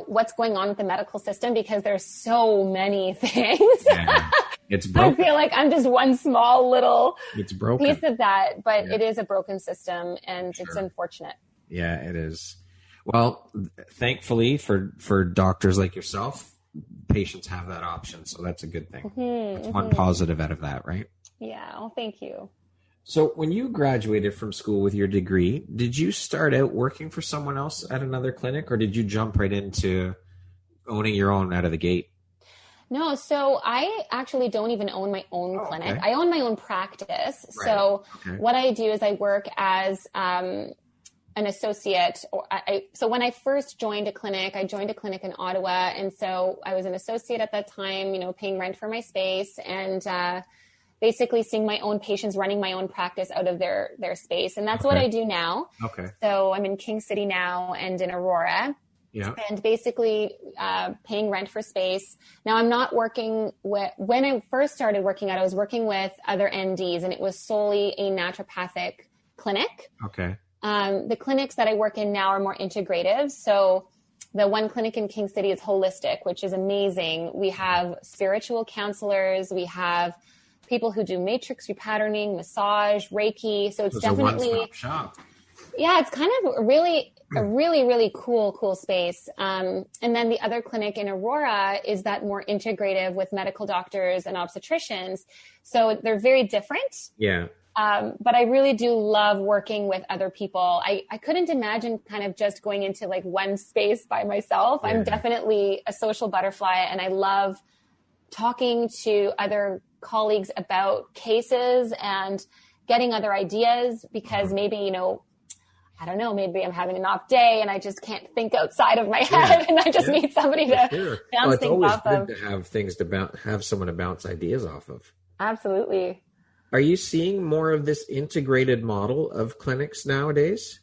what's going on with the medical system because there's so many things. Yeah, it's broken. I feel like I'm just one small little broken piece of that, but it is a broken system and it's unfortunate. Yeah, it is. Well, thankfully for doctors like yourself, patients have that option. So that's a good thing. That's one positive out of that, right? Yeah. Well, thank you. So when you graduated from school with your degree, did you start out working for someone else at another clinic or did you jump right into owning your own out of the gate? No, so I actually don't even own my own clinic. Okay. I own my own practice. Right. So what I do is I work as an associate. So when I first joined a clinic, I joined a clinic in Ottawa. And so I was an associate at that time, paying rent for my space and basically seeing my own patients, running my own practice out of their space. And that's what I do now. Okay. So I'm in King City now and in Aurora. Yeah. And basically paying rent for space. Now I'm not working with, when I first started working out, I was working with other NDs and it was solely a naturopathic clinic. Okay. The clinics that I work in now are more integrative. So the one clinic in King City is holistic, which is amazing. We have spiritual counselors. We have people who do matrix repatterning, massage, Reiki. So it's definitely a one-stop shop. Yeah, it's kind of a really, really cool space. And then the other clinic in Aurora is that more integrative with medical doctors and obstetricians. So they're very different. Yeah. But I really do love working with other people. I couldn't imagine kind of just going into like one space by myself. Yeah. I'm definitely a social butterfly and I love talking to other colleagues about cases and getting other ideas because maybe, I don't know, maybe I'm having an off day and I just can't think outside of my head and I just need somebody to bounce things off of. It's always good to have things to have someone to bounce ideas off of. Absolutely. Are you seeing more of this integrated model of clinics nowadays?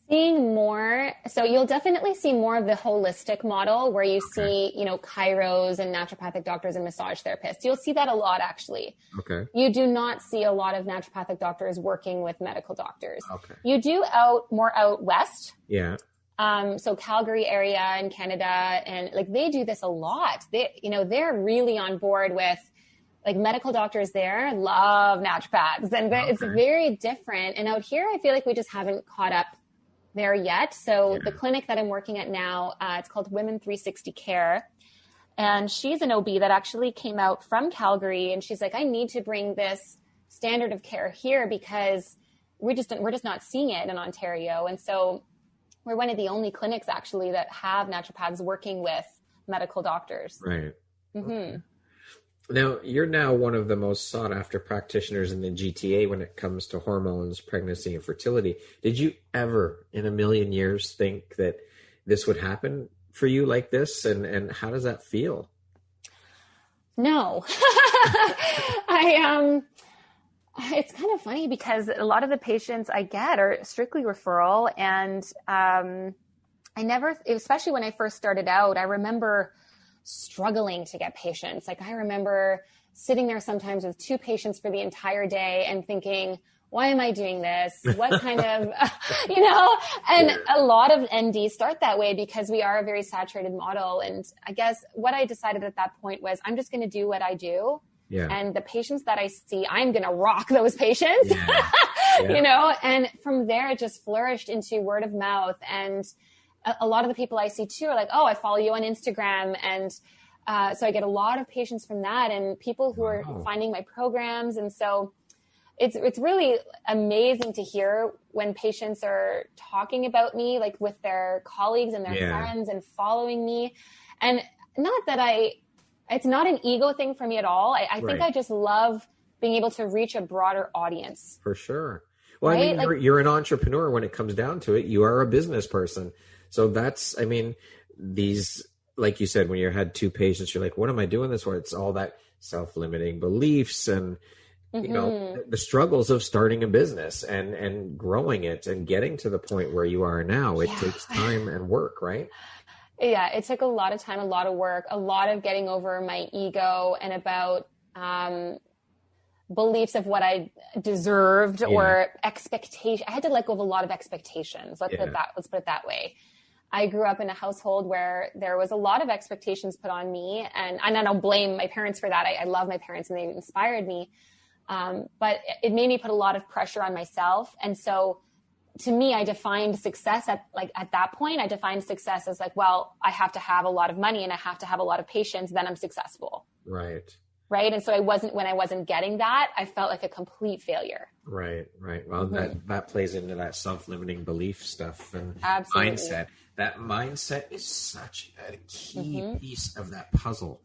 Seeing more. So you'll definitely see more of the holistic model where you see, chiros and naturopathic doctors and massage therapists. You'll see that a lot, actually. Okay. You do not see a lot of naturopathic doctors working with medical doctors. Okay. You do more out west. Yeah. So Calgary area in Canada, and like they do this a lot. They're really on board with like medical doctors there love naturopaths and it's very different. And out here, I feel like we just haven't caught up there yet. So the clinic that I'm working at now, it's called Women 360 Care. And she's an OB that actually came out from Calgary. And she's like, I need to bring this standard of care here because we're just not seeing it in Ontario. And so we're one of the only clinics actually that have naturopaths working with medical doctors. Right. Mm-hmm. Okay. Now, you're now one of the most sought after practitioners in the GTA when it comes to hormones, pregnancy, and fertility. Did you ever in a million years think that this would happen for you like this? And how does that feel? No. It's kind of funny because a lot of the patients I get are strictly referral. And I never, especially when I first started out, I remember struggling to get patients. Like I remember sitting there sometimes with 2 patients for the entire day and thinking, why am I doing this? What kind of, and a lot of NDs start that way because we are a very saturated model. And I guess what I decided at that point was I'm just going to do what I do. Yeah. And the patients that I see, I'm going to rock those patients, and from there it just flourished into word of mouth. And a lot of the people I see too are like, oh, I follow you on Instagram. And so I get a lot of patients from that and people who are finding my programs. And so it's really amazing to hear when patients are talking about me, like with their colleagues and their friends and following me. And not that it's not an ego thing for me at all. I think I just love being able to reach a broader audience. For sure. Well, right? I mean, you're an entrepreneur when it comes down to it. You are a business person. So that's, I mean, these, like you said, when you had 2 patients, you're like, what am I doing this for? It's all that self-limiting beliefs and, you know, the struggles of starting a business and growing it and getting to the point where you are now. It takes time and work, right? Yeah, it took a lot of time, a lot of work, a lot of getting over my ego and about beliefs of what I deserved or expectation. I had to let go of a lot of expectations. Let's put it that way. I grew up in a household where there was a lot of expectations put on me, and I don't blame my parents for that. I love my parents and they inspired me. But it made me put a lot of pressure on myself. And so to me, I defined success at that point, I defined success as like, well, I have to have a lot of money and I have to have a lot of patience, then I'm successful. Right. Right. And so when I wasn't getting that, I felt like a complete failure. Right. Well, that plays into that self-limiting belief stuff and mindset. That mindset is such a key piece of that puzzle.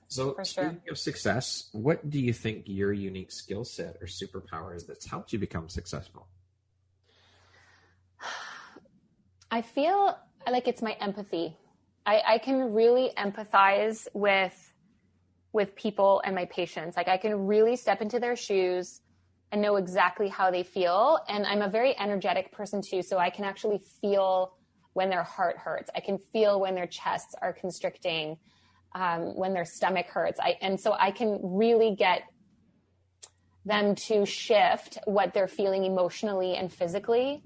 So speaking of success, what do you think your unique skill set or superpower is that's helped you become successful? I feel like it's my empathy. I can really empathize with people and my patients. Like I can really step into their shoes and know exactly how they feel. And I'm a very energetic person too. So I can actually feel when their heart hurts. I can feel when their chests are constricting, when their stomach hurts. And so I can really get them to shift what they're feeling emotionally and physically.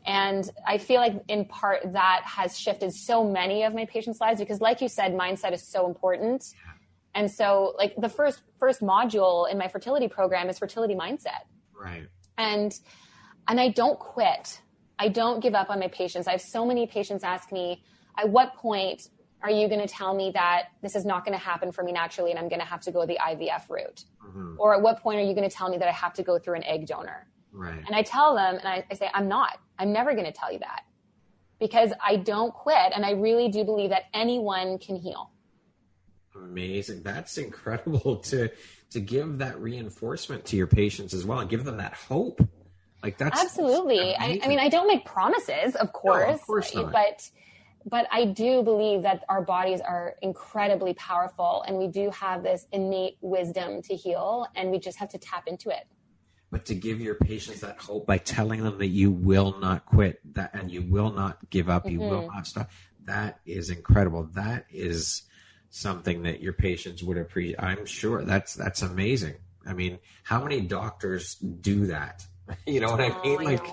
And I feel like in part that has shifted so many of my patients' lives because like you said, mindset is so important. And so like the first module in my fertility program is fertility mindset. Right. And I don't quit. I don't give up on my patients. I have so many patients ask me, at what point are you going to tell me that this is not going to happen for me naturally and I'm going to have to go the IVF route? Or at what point are you going to tell me that I have to go through an egg donor? Right. And I tell them, and I say, I'm never going to tell you that because I don't quit. And I really do believe that anyone can heal. Amazing. That's incredible to give that reinforcement to your patients as well and give them that hope. Like that's absolutely. I mean, I don't make promises, of course, no, of course not. But I do believe that our bodies are incredibly powerful and we do have this innate wisdom to heal and we just have to tap into it. But to give your patients that hope by telling them that you will not quit that and you will not give up, you will not stop. That is incredible. That is something that your patients would appreciate. I'm sure that's amazing. I mean, how many doctors do that? You know what I mean? Like,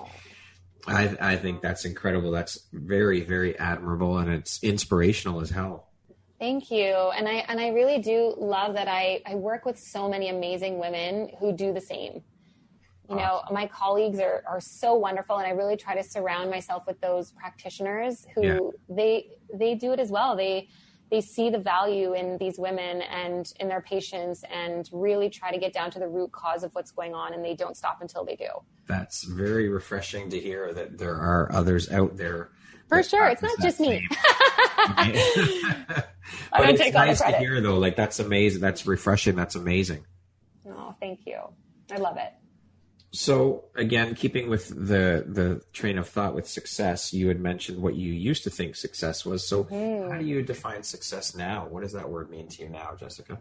I think that's incredible. That's very, very admirable, and it's inspirational as hell. Thank you. And I really do love that I work with so many amazing women who do the same. You know, my colleagues are so wonderful, and I really try to surround myself with those practitioners who they do it as well. They see the value in these women and in their patients and really try to get down to the root cause of what's going on, and they don't stop until they do. That's very refreshing to hear that there are others out there. For sure. It's not just me. I don't take all the credit. To hear though, like that's amazing. That's refreshing. That's amazing. Oh, thank you. I love it. So again, keeping with the train of thought with success, you had mentioned what you used to think success was. So how do you define success now? What does that word mean to you now, Jessica?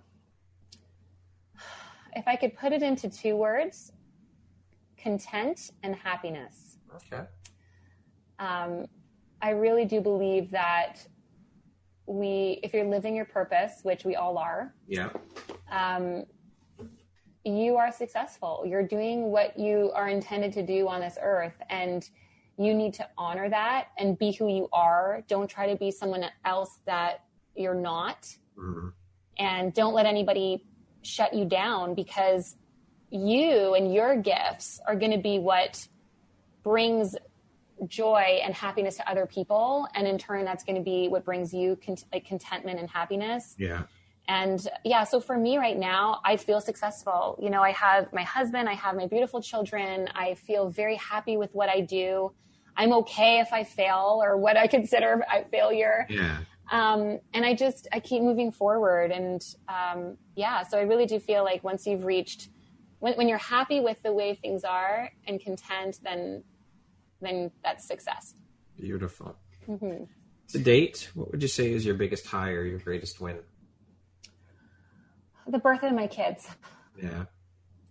If I could put it into 2 words, content and happiness. Okay. I really do believe that if you're living your purpose, which we all are, you are successful. You're doing what you are intended to do on this earth, and you need to honor that and be who you are. Don't try to be someone else that you're not. And don't let anybody shut you down, because you and your gifts are going to be what brings joy and happiness to other people. And in turn, that's going to be what brings you contentment and happiness. Yeah. And so for me right now, I feel successful. You know, I have my husband, I have my beautiful children. I feel very happy with what I do. I'm okay if I fail or what I consider a failure. Yeah. And I keep moving forward. And so I really do feel like once you've reached when you're happy with the way things are and content, then that's success. Beautiful. Mm-hmm. To date, what would you say is your biggest high or your greatest win? The birth of my kids. Yeah.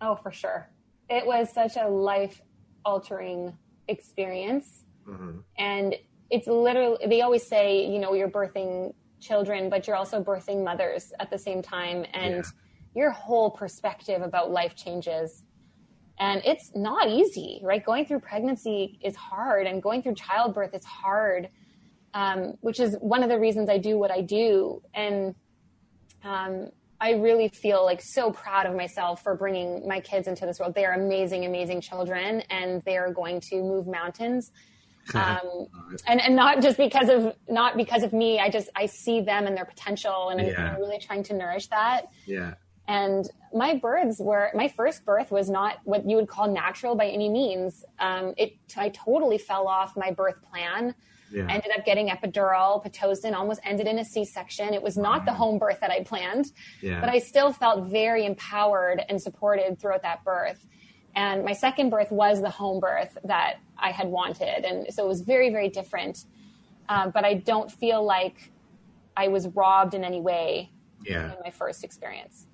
Oh, for sure. It was such a life-altering experience. Mm-hmm. And it's literally, they always say, you're birthing children, but you're also birthing mothers at the same time. And your whole perspective about life changes. And it's not easy, right? Going through pregnancy is hard, and going through childbirth is hard, which is one of the reasons I do what I do. And I really feel like so proud of myself for bringing my kids into this world. They are amazing, amazing children, and they are going to move mountains. And not because of me. I see them and their potential, and I'm really trying to nourish that. Yeah. And my first birth was not what you would call natural by any means. I totally fell off my birth plan. Yeah. Ended up getting epidural, Pitocin, almost ended in a C-section. It was not the home birth that I planned, but I still felt very empowered and supported throughout that birth. And my second birth was the home birth that I had wanted. And so it was very, very different. But I don't feel like I was robbed in any way in my first experience.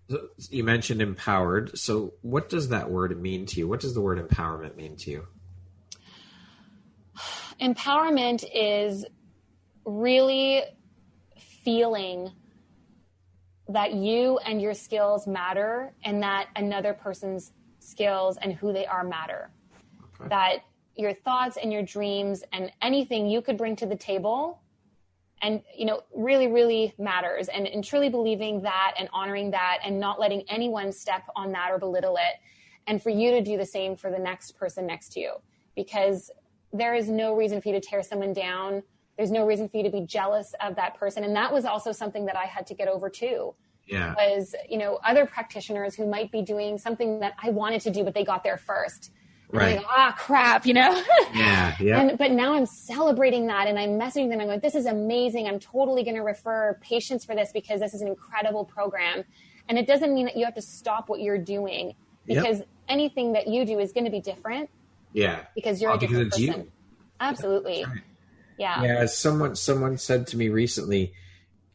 So you mentioned empowered. So what does that word mean to you? What does the word empowerment mean to you? Empowerment is really feeling that you and your skills matter, and that another person's skills and who they are matter. Okay. That your thoughts and your dreams and anything you could bring to the table and, really, really matters, and truly believing that and honoring that and not letting anyone step on that or belittle it. And for you to do the same for the next person next to you, because there is no reason for you to tear someone down. There's no reason for you to be jealous of that person. And that was also something that I had to get over too. Yeah. Was, other practitioners who might be doing something that I wanted to do, but they got there first. And right. Crap, Yeah. But now I'm celebrating that, and I'm messaging them. I'm going, this is amazing. I'm totally going to refer patients for this because this is an incredible program. And it doesn't mean that you have to stop what you're doing, because anything that you do is going to be different. Yeah. Because you're a different person. You. Absolutely. Right. Yeah. Yeah. Someone said to me recently,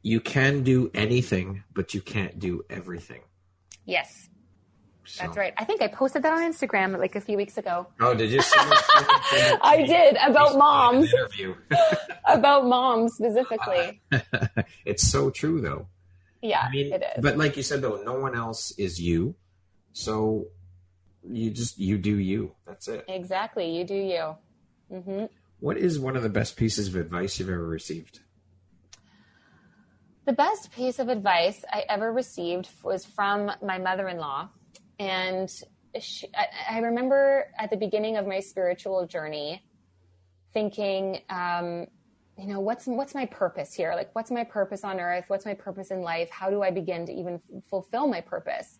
you can do anything, but you can't do everything. Yes. So. That's right. I think I posted that on Instagram like a few weeks ago. Oh, did you? I did, about moms. About moms specifically. It's so true though. Yeah, it is. But like you said though, no one else is you. So you do you. That's it. Exactly. You do you. Mm-hmm. What is one of the best pieces of advice you've ever received? The best piece of advice I ever received was from my mother-in-law. And I remember at the beginning of my spiritual journey thinking, what's my purpose here? Like, what's my purpose on earth? What's my purpose in life? How do I begin to even fulfill my purpose?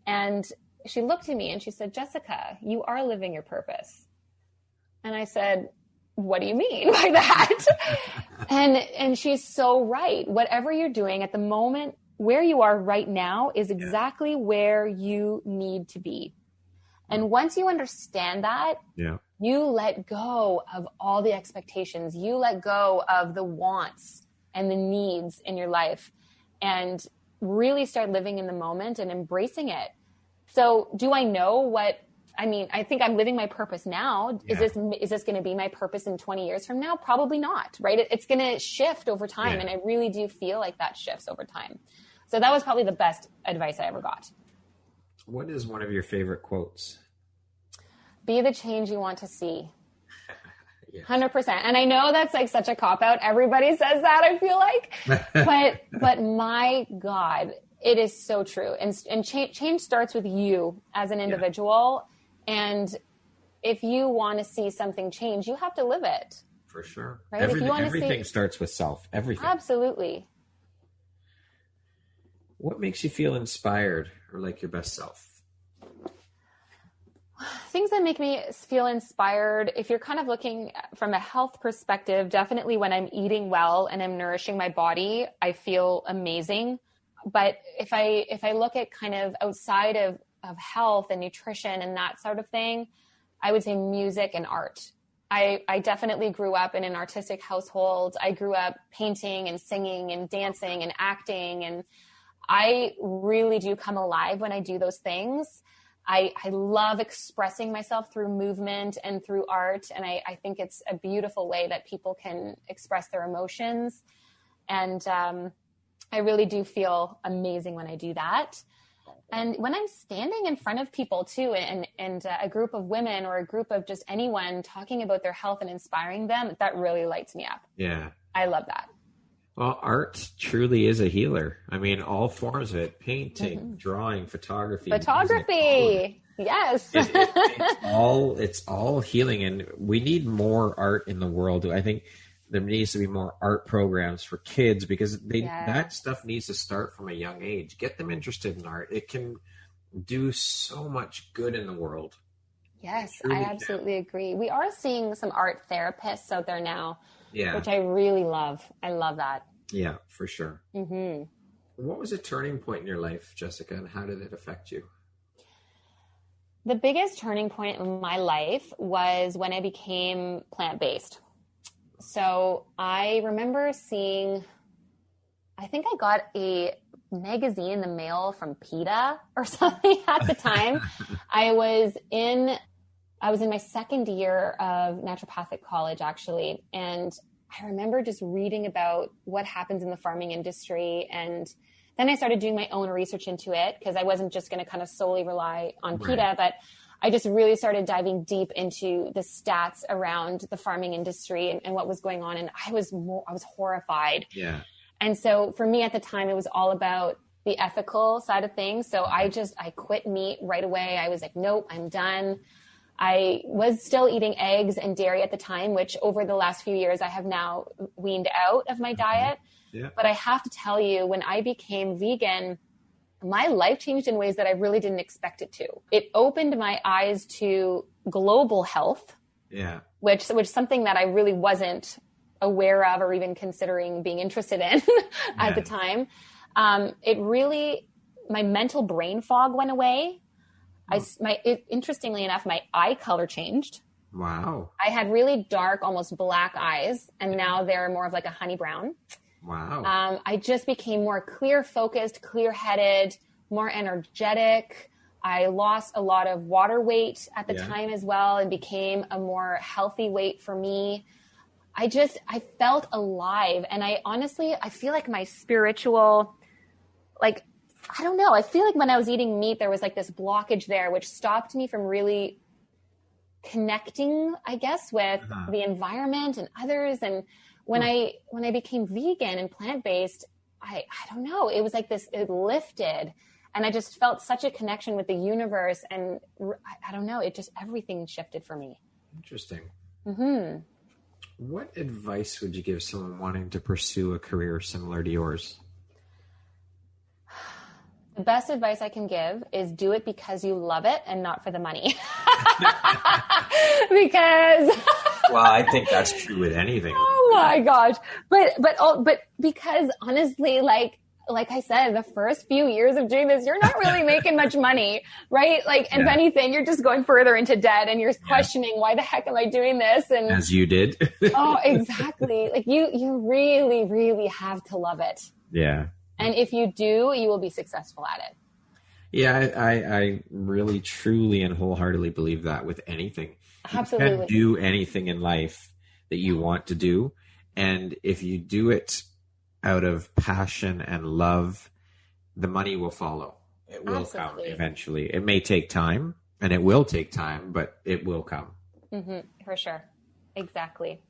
And she looked at me and she said, Jessica, you are living your purpose. And I said, what do you mean by that? and she's so right. Whatever you're doing at the moment, where you are right now is exactly where you need to be. And once you understand that, you let go of all the expectations. You let go of the wants and the needs in your life and really start living in the moment and embracing it. So do I know I think I'm living my purpose now. Yeah. Is this going to be my purpose in 20 years from now? Probably not, right? It's going to shift over time. Yeah. And I really do feel like that shifts over time. So that was probably the best advice I ever got. What is one of your favorite quotes? Be the change you want to see. 100%. And I know that's like such a cop-out. Everybody says that, I feel like. But my God, it is so true. And change starts with you as an individual. And if you want to see something change, you have to live it. For sure. Right? Everything starts with self. Everything. Absolutely. What makes you feel inspired or like your best self? Things that make me feel inspired, if you're kind of looking from a health perspective, definitely when I'm eating well and I'm nourishing my body, I feel amazing. But if I look at kind of outside of health and nutrition and that sort of thing, I would say music and art. I definitely grew up in an artistic household. I grew up painting and singing and dancing and acting. And I really do come alive when I do those things. I love expressing myself through movement and through art. And I think it's a beautiful way that people can express their emotions. And I really do feel amazing when I do that. And when I'm standing in front of people too, and a group of women or a group of just anyone talking about their health and inspiring them, that really lights me up. Yeah. I love that. Well, art truly is a healer. I mean, all forms of it, painting, drawing, photography. Music, yes. It's all healing. And we need more art in the world. I think there needs to be more art programs for kids because that stuff needs to start from a young age. Get them interested in art. It can do so much good in the world. Yes, I absolutely agree. We are seeing some art therapists out there now, which I really love. I love that. Yeah, for sure. Mm-hmm. What was a turning point in your life, Jessica, and how did it affect you? The biggest turning point in my life was when I became plant-based. So I remember seeing, I think I got a magazine in the mail from PETA or something at the time. I was in my second year of naturopathic college, actually. And I remember just reading about what happens in the farming industry. And then I started doing my own research into it because I wasn't just going to kind of solely rely on PETA, but I just really started diving deep into the stats around the farming industry and what was going on. And I was horrified. Yeah. And so for me at the time, it was all about the ethical side of things. So I quit meat right away. I was like, nope, I'm done. I was still eating eggs and dairy at the time, which over the last few years, I have now weaned out of my diet. Yeah. But I have to tell you, when I became vegan, my life changed in ways that I really didn't expect it to. It opened my eyes to global health, which something that I really wasn't aware of or even considering being interested in at the time. My mental brain fog went away. Interestingly enough, my eye color changed. Wow. I had really dark, almost black eyes, and now they're more of like a honey brown. Wow. I just became more clear-focused, clear-headed, more energetic. I lost a lot of water weight at the time as well and became a more healthy weight for me. I felt alive. And I feel like my spiritual, I don't know. I feel like when I was eating meat, there was like this blockage there, which stopped me from really connecting, I guess, with the environment and others. And when I became vegan and plant-based, I don't know, it was like this, it lifted and I just felt such a connection with the universe. And I don't know, everything shifted for me. Interesting. Mm-hmm. What advice would you give someone wanting to pursue a career similar to yours? The best advice I can give is do it because you love it and not for the money. Because well, I think that's true with anything. Oh my gosh. But because honestly, like I said, the first few years of doing this, you're not really making much money, right? If anything, you're just going further into debt and you're questioning why the heck am I doing this? And as you did. Oh, exactly. You really, really have to love it. Yeah. And if you do, you will be successful at it. Yeah, I really, truly, and wholeheartedly believe that with anything. Absolutely. You can do anything in life that you want to do. And if you do it out of passion and love, the money will follow. It will come eventually. It may take time, and it will take time, but it will come. Mm-hmm, for sure. Exactly.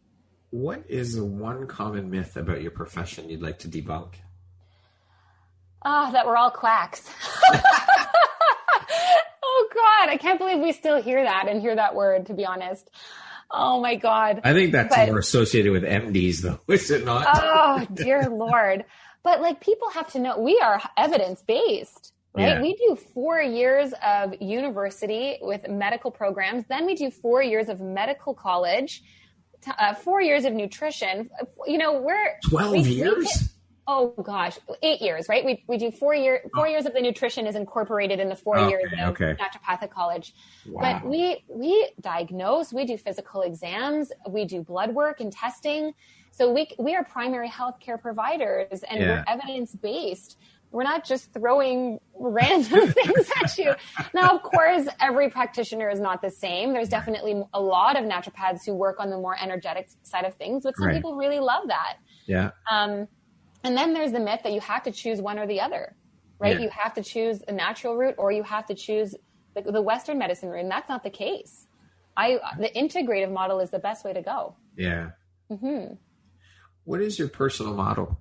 What is the one common myth about your profession you'd like to debunk? That we're all quacks. Oh God, I can't believe we still hear that and hear that word, to be honest. Oh my God. I think that's more associated with MDs though, is it not? Oh dear Lord. But people have to know we are evidence-based, right? Yeah. We do 4 years of university with medical programs. Then we do 4 years of medical college, 4 years of nutrition. We're 12 years. Oh gosh, 8 years, right? We do 4 years. 4 years of the nutrition is incorporated in the 4 years of naturopathic college. Wow. But we diagnose, we do physical exams, we do blood work and testing. So we are primary healthcare providers, and we're evidence-based. We're not just throwing random things at you. Now, of course, every practitioner is not the same. There's definitely a lot of naturopaths who work on the more energetic side of things, but some people really love that. Yeah. And then there's the myth that you have to choose one or the other, right? You have to choose a natural route, or you have to choose the Western medicine route. And that's not the case. The integrative model is the best way to go. Yeah. Mm-hmm. What is your personal motto?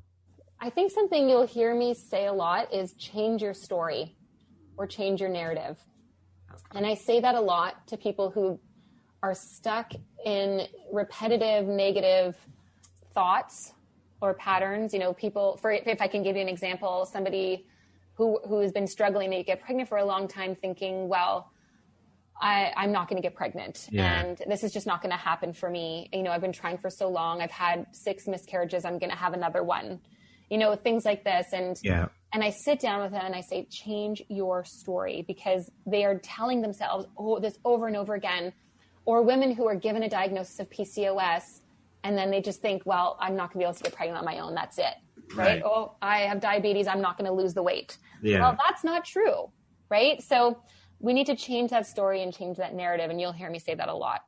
I think something you'll hear me say a lot is change your story or change your narrative. And I say that a lot to people who are stuck in repetitive negative thoughts or patterns. You know, people, if I can give you an example, somebody who has been struggling to get pregnant for a long time thinking, well, I'm not going to get pregnant and this is just not going to happen for me. You know, I've been trying for so long. I've had 6 miscarriages. I'm going to have another one, you know, things like this. And I sit down with them and I say, change your story, because they are telling themselves this over and over again. Or women who are given a diagnosis of PCOS and then they just think, well, I'm not going to be able to get pregnant on my own. That's it. Right? Oh, I have diabetes. I'm not going to lose the weight. Yeah. Well, that's not true. Right? So we need to change that story and change that narrative. And you'll hear me say that a lot.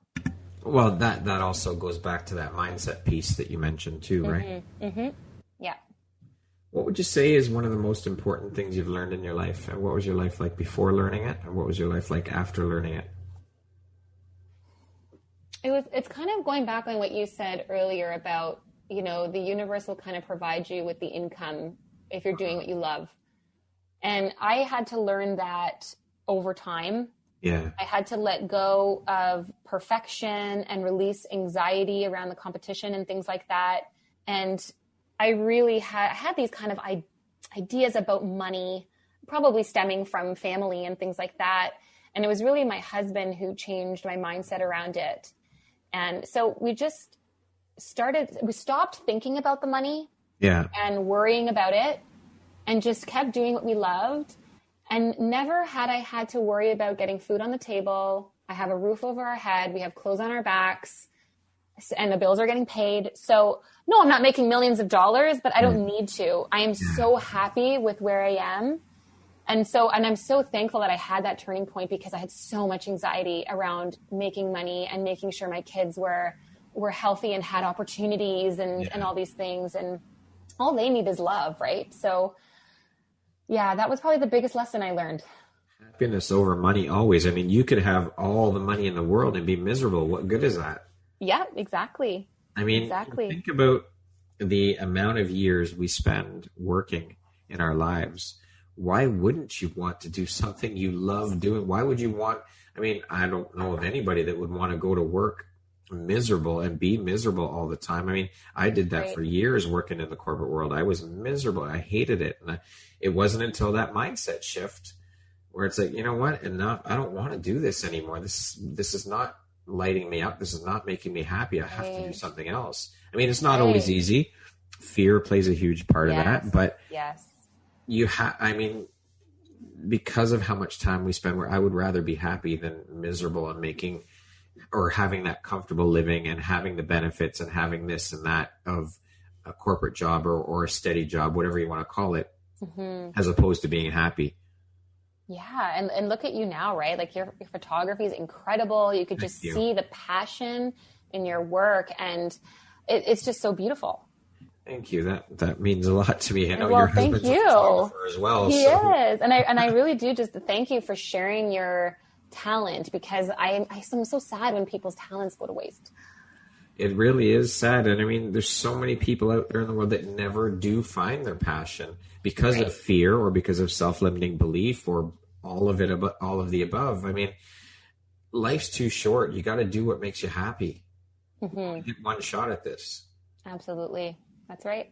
Well, that also goes back to that mindset piece that you mentioned too, right? Mm-hmm. Yeah. What would you say is one of the most important things you've learned in your life? And what was your life like before learning it? And what was your life like after learning it? It's kind of going back on what you said earlier about, you know, the universe will kind of provide you with the income if you're doing what you love. And I had to learn that over time. Yeah. I had to let go of perfection and release anxiety around the competition and things like that. And I really had these kind of ideas about money, probably stemming from family and things like that. And it was really my husband who changed my mindset around it. And so we stopped thinking about the money and worrying about it and just kept doing what we loved. And never had I had to worry about getting food on the table. I have a roof over our head. We have clothes on our backs and the bills are getting paid. So no, I'm not making millions of dollars, but I don't need to. I am so happy with where I am. And I'm so thankful that I had that turning point, because I had so much anxiety around making money and making sure my kids were healthy and had opportunities and all these things. And all they need is love, right? So yeah, that was probably the biggest lesson I learned. Happiness over money always. I mean, you could have all the money in the world and be miserable. What good is that? Yeah, exactly. I mean, think about the amount of years we spend working in our lives. Why wouldn't you want to do something you love doing? Why would you want, I mean, I don't know of anybody that would want to go to work miserable and be miserable all the time. I mean, I did that for years working in the corporate world. I was miserable. I hated it. And it wasn't until that mindset shift where it's like, you know what? Enough. I don't want to do this anymore. This is not lighting me up. This is not making me happy. I have to do something else. I mean, it's not always easy. Fear plays a huge part of that, but I mean, because of how much time we spend where I would rather be happy than miserable and making or having that comfortable living and having the benefits and having this and that of a corporate job or a steady job, whatever you want to call it, as opposed to being happy. Yeah. And look at you now, right? Like your photography is incredible. You could just see the passion in your work, and it's just so beautiful. Thank you. That means a lot to me. I know your husband's a photographer as well. He is. And I really do just thank you for sharing your talent, because I'm so sad when people's talents go to waste. It really is sad. And I mean, there's so many people out there in the world that never do find their passion because of fear or because of self-limiting belief or all of the above. I mean, life's too short. You got to do what makes you happy. You get one shot at this. Absolutely. That's right.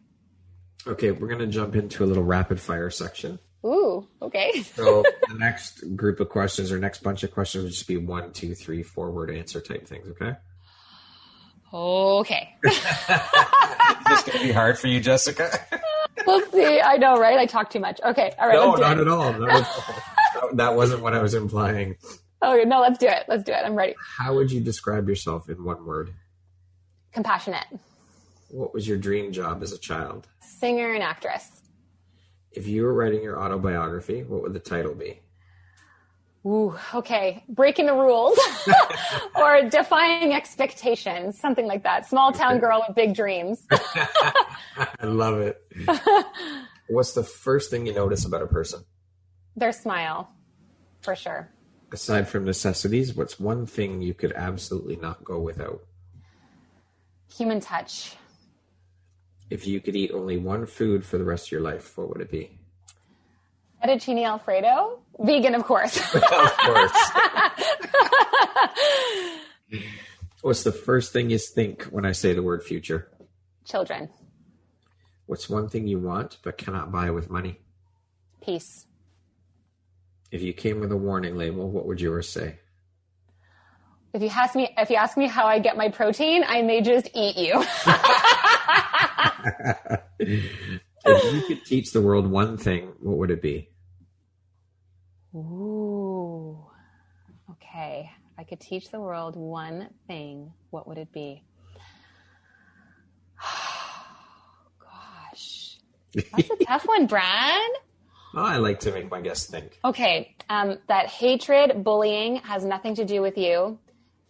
Okay, we're going to jump into a little rapid fire section. Ooh, okay. So the next group of questions or next bunch of questions will just be 1, 2, 3, 4 word answer type things, okay? Okay. Is this going to be hard for you, Jessica? We'll see. I know, right? I talk too much. Okay. All right. No, not at all. Not at all. That wasn't what I was implying. Okay. No, let's do it. Let's do it. I'm ready. How would you describe yourself in one word? Compassionate. What was your dream job as a child? Singer and actress. If you were writing your autobiography, what would the title be? Ooh, okay. Breaking the rules or defying expectations, something like that. Small town girl with big dreams. I love it. What's the first thing you notice about a person? Their smile, for sure. Aside from necessities, what's one thing you could absolutely not go without? Human touch. If you could eat only one food for the rest of your life, what would it be? Fettuccine Alfredo. Vegan, of course. Of course. What's the first thing you think when I say the word future? Children. What's one thing you want but cannot buy with money? Peace. If you came with a warning label, what would yours say? If you ask me how I get my protein, I may just eat you. If you could teach the world one thing, what would it be? Ooh. Okay. If I could teach the world one thing, what would it be? Oh, gosh. That's a tough one, Brad. Oh, I like to make my guests think. Okay. That hatred, bullying has nothing to do with you.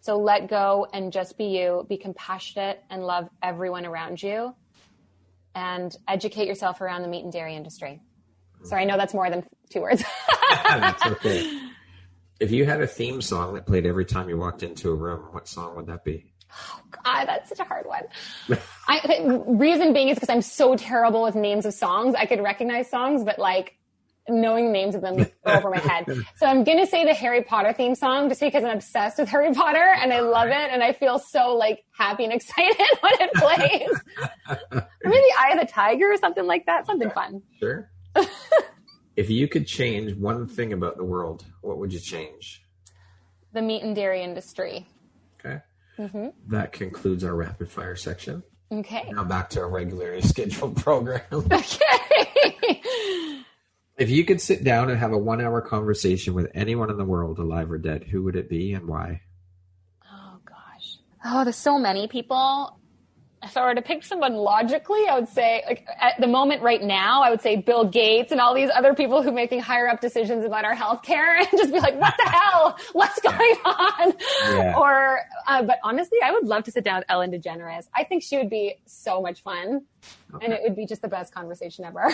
So let go and just be you. Be compassionate and love everyone around you. And educate yourself around the meat and dairy industry. Sorry, I know that's more than 2 words. That's okay. If you had a theme song that played every time you walked into a room, what song would that be? Oh, God, that's such a hard one. Reason being is because I'm so terrible with names of songs. I could recognize songs, but like knowing names of them go over my head. So I'm going to say the Harry Potter theme song just because I'm obsessed with Harry Potter and I love it. And I feel so like happy and excited when it plays. Or maybe Eye of the Tiger or something like that. Something fun. Sure. If you could change one thing about the world, what would you change? The meat and dairy industry. Okay. Mm-hmm. That concludes our rapid fire section. Okay. Now back to our regularly scheduled program. Okay. If you could sit down and have a 1-hour conversation with anyone in the world, alive or dead, who would it be and why? Oh, gosh. Oh, there's so many people. If I were to pick someone logically, I would say, like, at the moment right now, I would say Bill Gates and all these other people who are making higher up decisions about our healthcare and just be like, what the hell? What's going on? Yeah. Or, but honestly, I would love to sit down with Ellen DeGeneres. I think she would be so much fun. Okay. And it would be just the best conversation ever.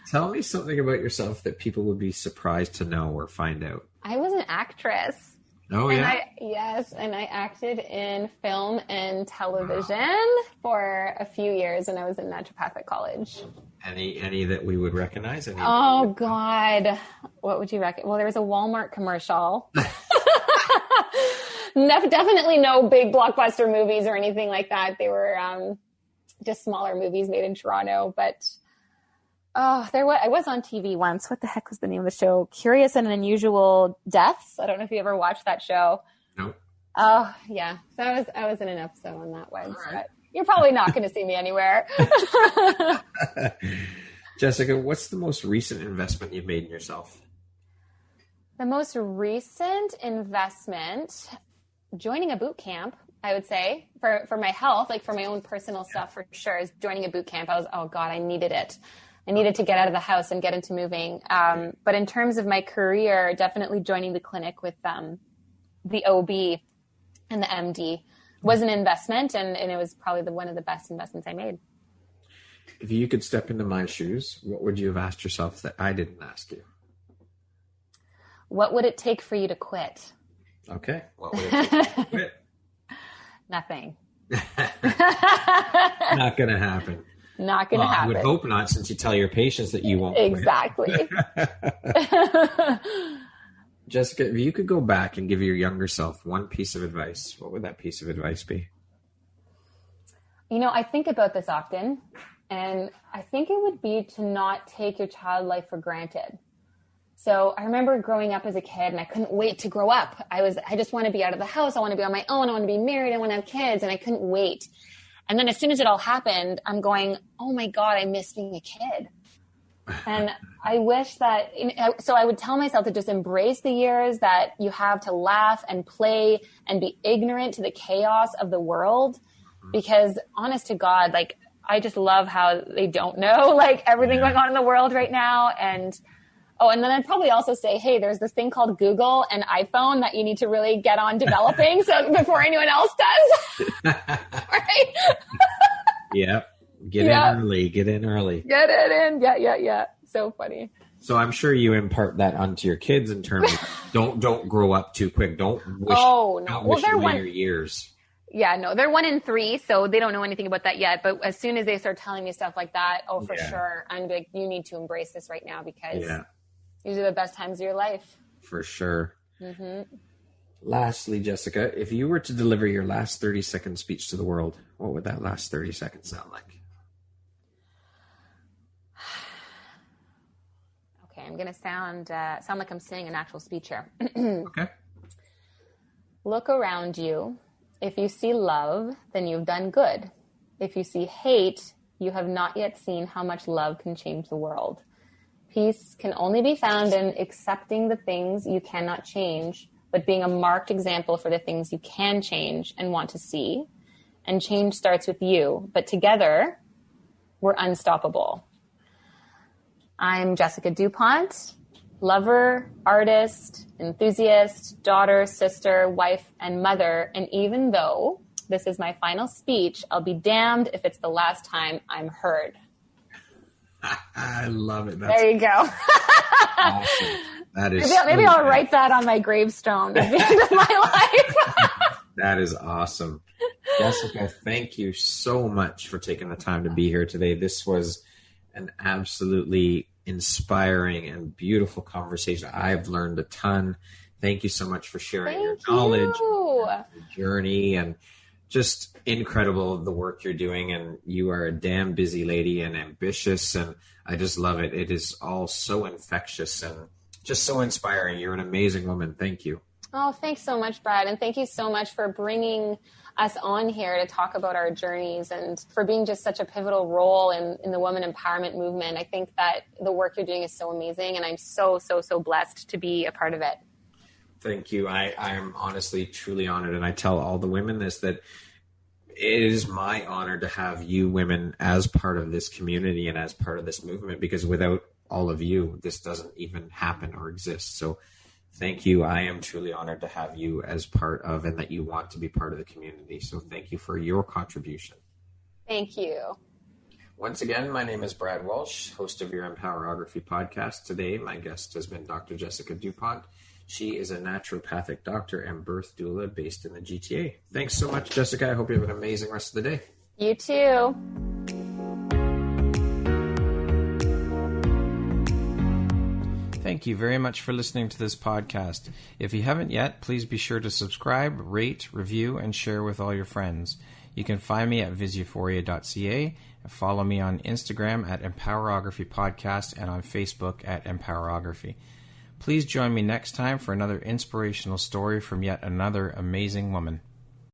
Tell me something about yourself that people would be surprised to know or find out. I was an actress. Oh, yeah? And I acted in film and television for a few years when I was in naturopathic college. Any that we would recognize? Oh, God. What would you reckon? Well, there was a Walmart commercial. Definitely no big blockbuster movies or anything like that. They were just smaller movies made in Toronto, but I was on TV once. What the heck was the name of the show? Curious and Unusual Deaths. I don't know if you ever watched that show. No. Oh, yeah. So I was in an episode on that one. Right. But you're probably not going to see me anywhere. Jessica, what's the most recent investment you've made in yourself? The most recent investment, joining a boot camp, I would say, for my health, like for my own personal stuff for sure, is joining a boot camp. Oh God, I needed it. I needed to get out of the house and get into moving. But in terms of my career, definitely joining the clinic with the OB and the MD was an investment, and it was probably one of the best investments I made. If you could step into my shoes, what would you have asked yourself that I didn't ask you? What would it take for you to quit? Okay. What would it take for you to quit? Nothing. Not going to happen. Not going to happen. I would hope not, since you tell your patients that you won't. Exactly. Jessica, if you could go back and give your younger self one piece of advice, what would that piece of advice be? I think about this often, and I think it would be to not take your child life for granted. So I remember growing up as a kid, and I couldn't wait to grow up. I just want to be out of the house. I want to be on my own. I want to be married. I want to have kids, and I couldn't wait. And then as soon as it all happened, I'm going, oh my God, I miss being a kid. And I wish that, so I would tell myself to just embrace the years that you have to laugh and play and be ignorant to the chaos of the world. Because honest to God, like, I just love how they don't know, like, everything going on in the world right now. And then I'd probably also say, hey, there's this thing called Google and iPhone that you need to really get on developing so before anyone else does. Right? Yeah. Get in early. Get it in. Yeah. So funny. So I'm sure you impart that onto your kids in terms of don't grow up too quick. Don't wish, they're later years. Yeah, no, they're 1 and 3, so they don't know anything about that yet. But as soon as they start telling me stuff like that, for sure, I'm like, you need to embrace this right now because these are the best times of your life. For sure. Mm-hmm. Lastly, Jessica, if you were to deliver your last 30-second speech to the world, what would that last 30 seconds sound like? Okay, I'm going to sound like I'm saying an actual speech here. Okay. Look around you. If you see love, then you've done good. If you see hate, you have not yet seen how much love can change the world. Peace can only be found in accepting the things you cannot change, but being a marked example for the things you can change and want to see. And change starts with you, but together, we're unstoppable. I'm Jessica Dupont, lover, artist, enthusiast, daughter, sister, wife, and mother. And even though this is my final speech, I'll be damned if it's the last time I'm heard. I love it. There you go. Awesome. That is maybe I'll write that on my gravestone at the end of my life. That is awesome. Jessica, thank you so much for taking the time to be here today. This was an absolutely inspiring and beautiful conversation. I've learned a ton. Thank you so much for sharing your knowledge, your journey, and just incredible the work you're doing. And you are a damn busy lady and ambitious, and I just love it. It is all so infectious and just so inspiring. You're an amazing woman. Thank you. Oh, thanks so much, Brad. And thank you so much for bringing us on here to talk about our journeys and for being just such a pivotal role in the women empowerment movement. I think that the work you're doing is so amazing, and I'm so, so, so blessed to be a part of it. Thank you. I am honestly, truly honored. And I tell all the women this, that it is my honor to have you women as part of this community and as part of this movement, because without all of you, this doesn't even happen or exist. So thank you. I am truly honored to have you as part of, and that you want to be part of the community. So thank you for your contribution. Thank you. Once again, my name is Brad Walsh, host of your Empowerography Podcast. Today, my guest has been Dr. Jessica Dupont. She is a naturopathic doctor and birth doula based in the GTA. Thanks so much, Jessica. I hope you have an amazing rest of the day. You too. Thank you very much for listening to this podcast. If you haven't yet, please be sure to subscribe, rate, review, and share with all your friends. You can find me at viseuphoria.ca and follow me on Instagram at Empowerography Podcast and on Facebook at Empowerography. Please join me next time for another inspirational story from yet another amazing woman.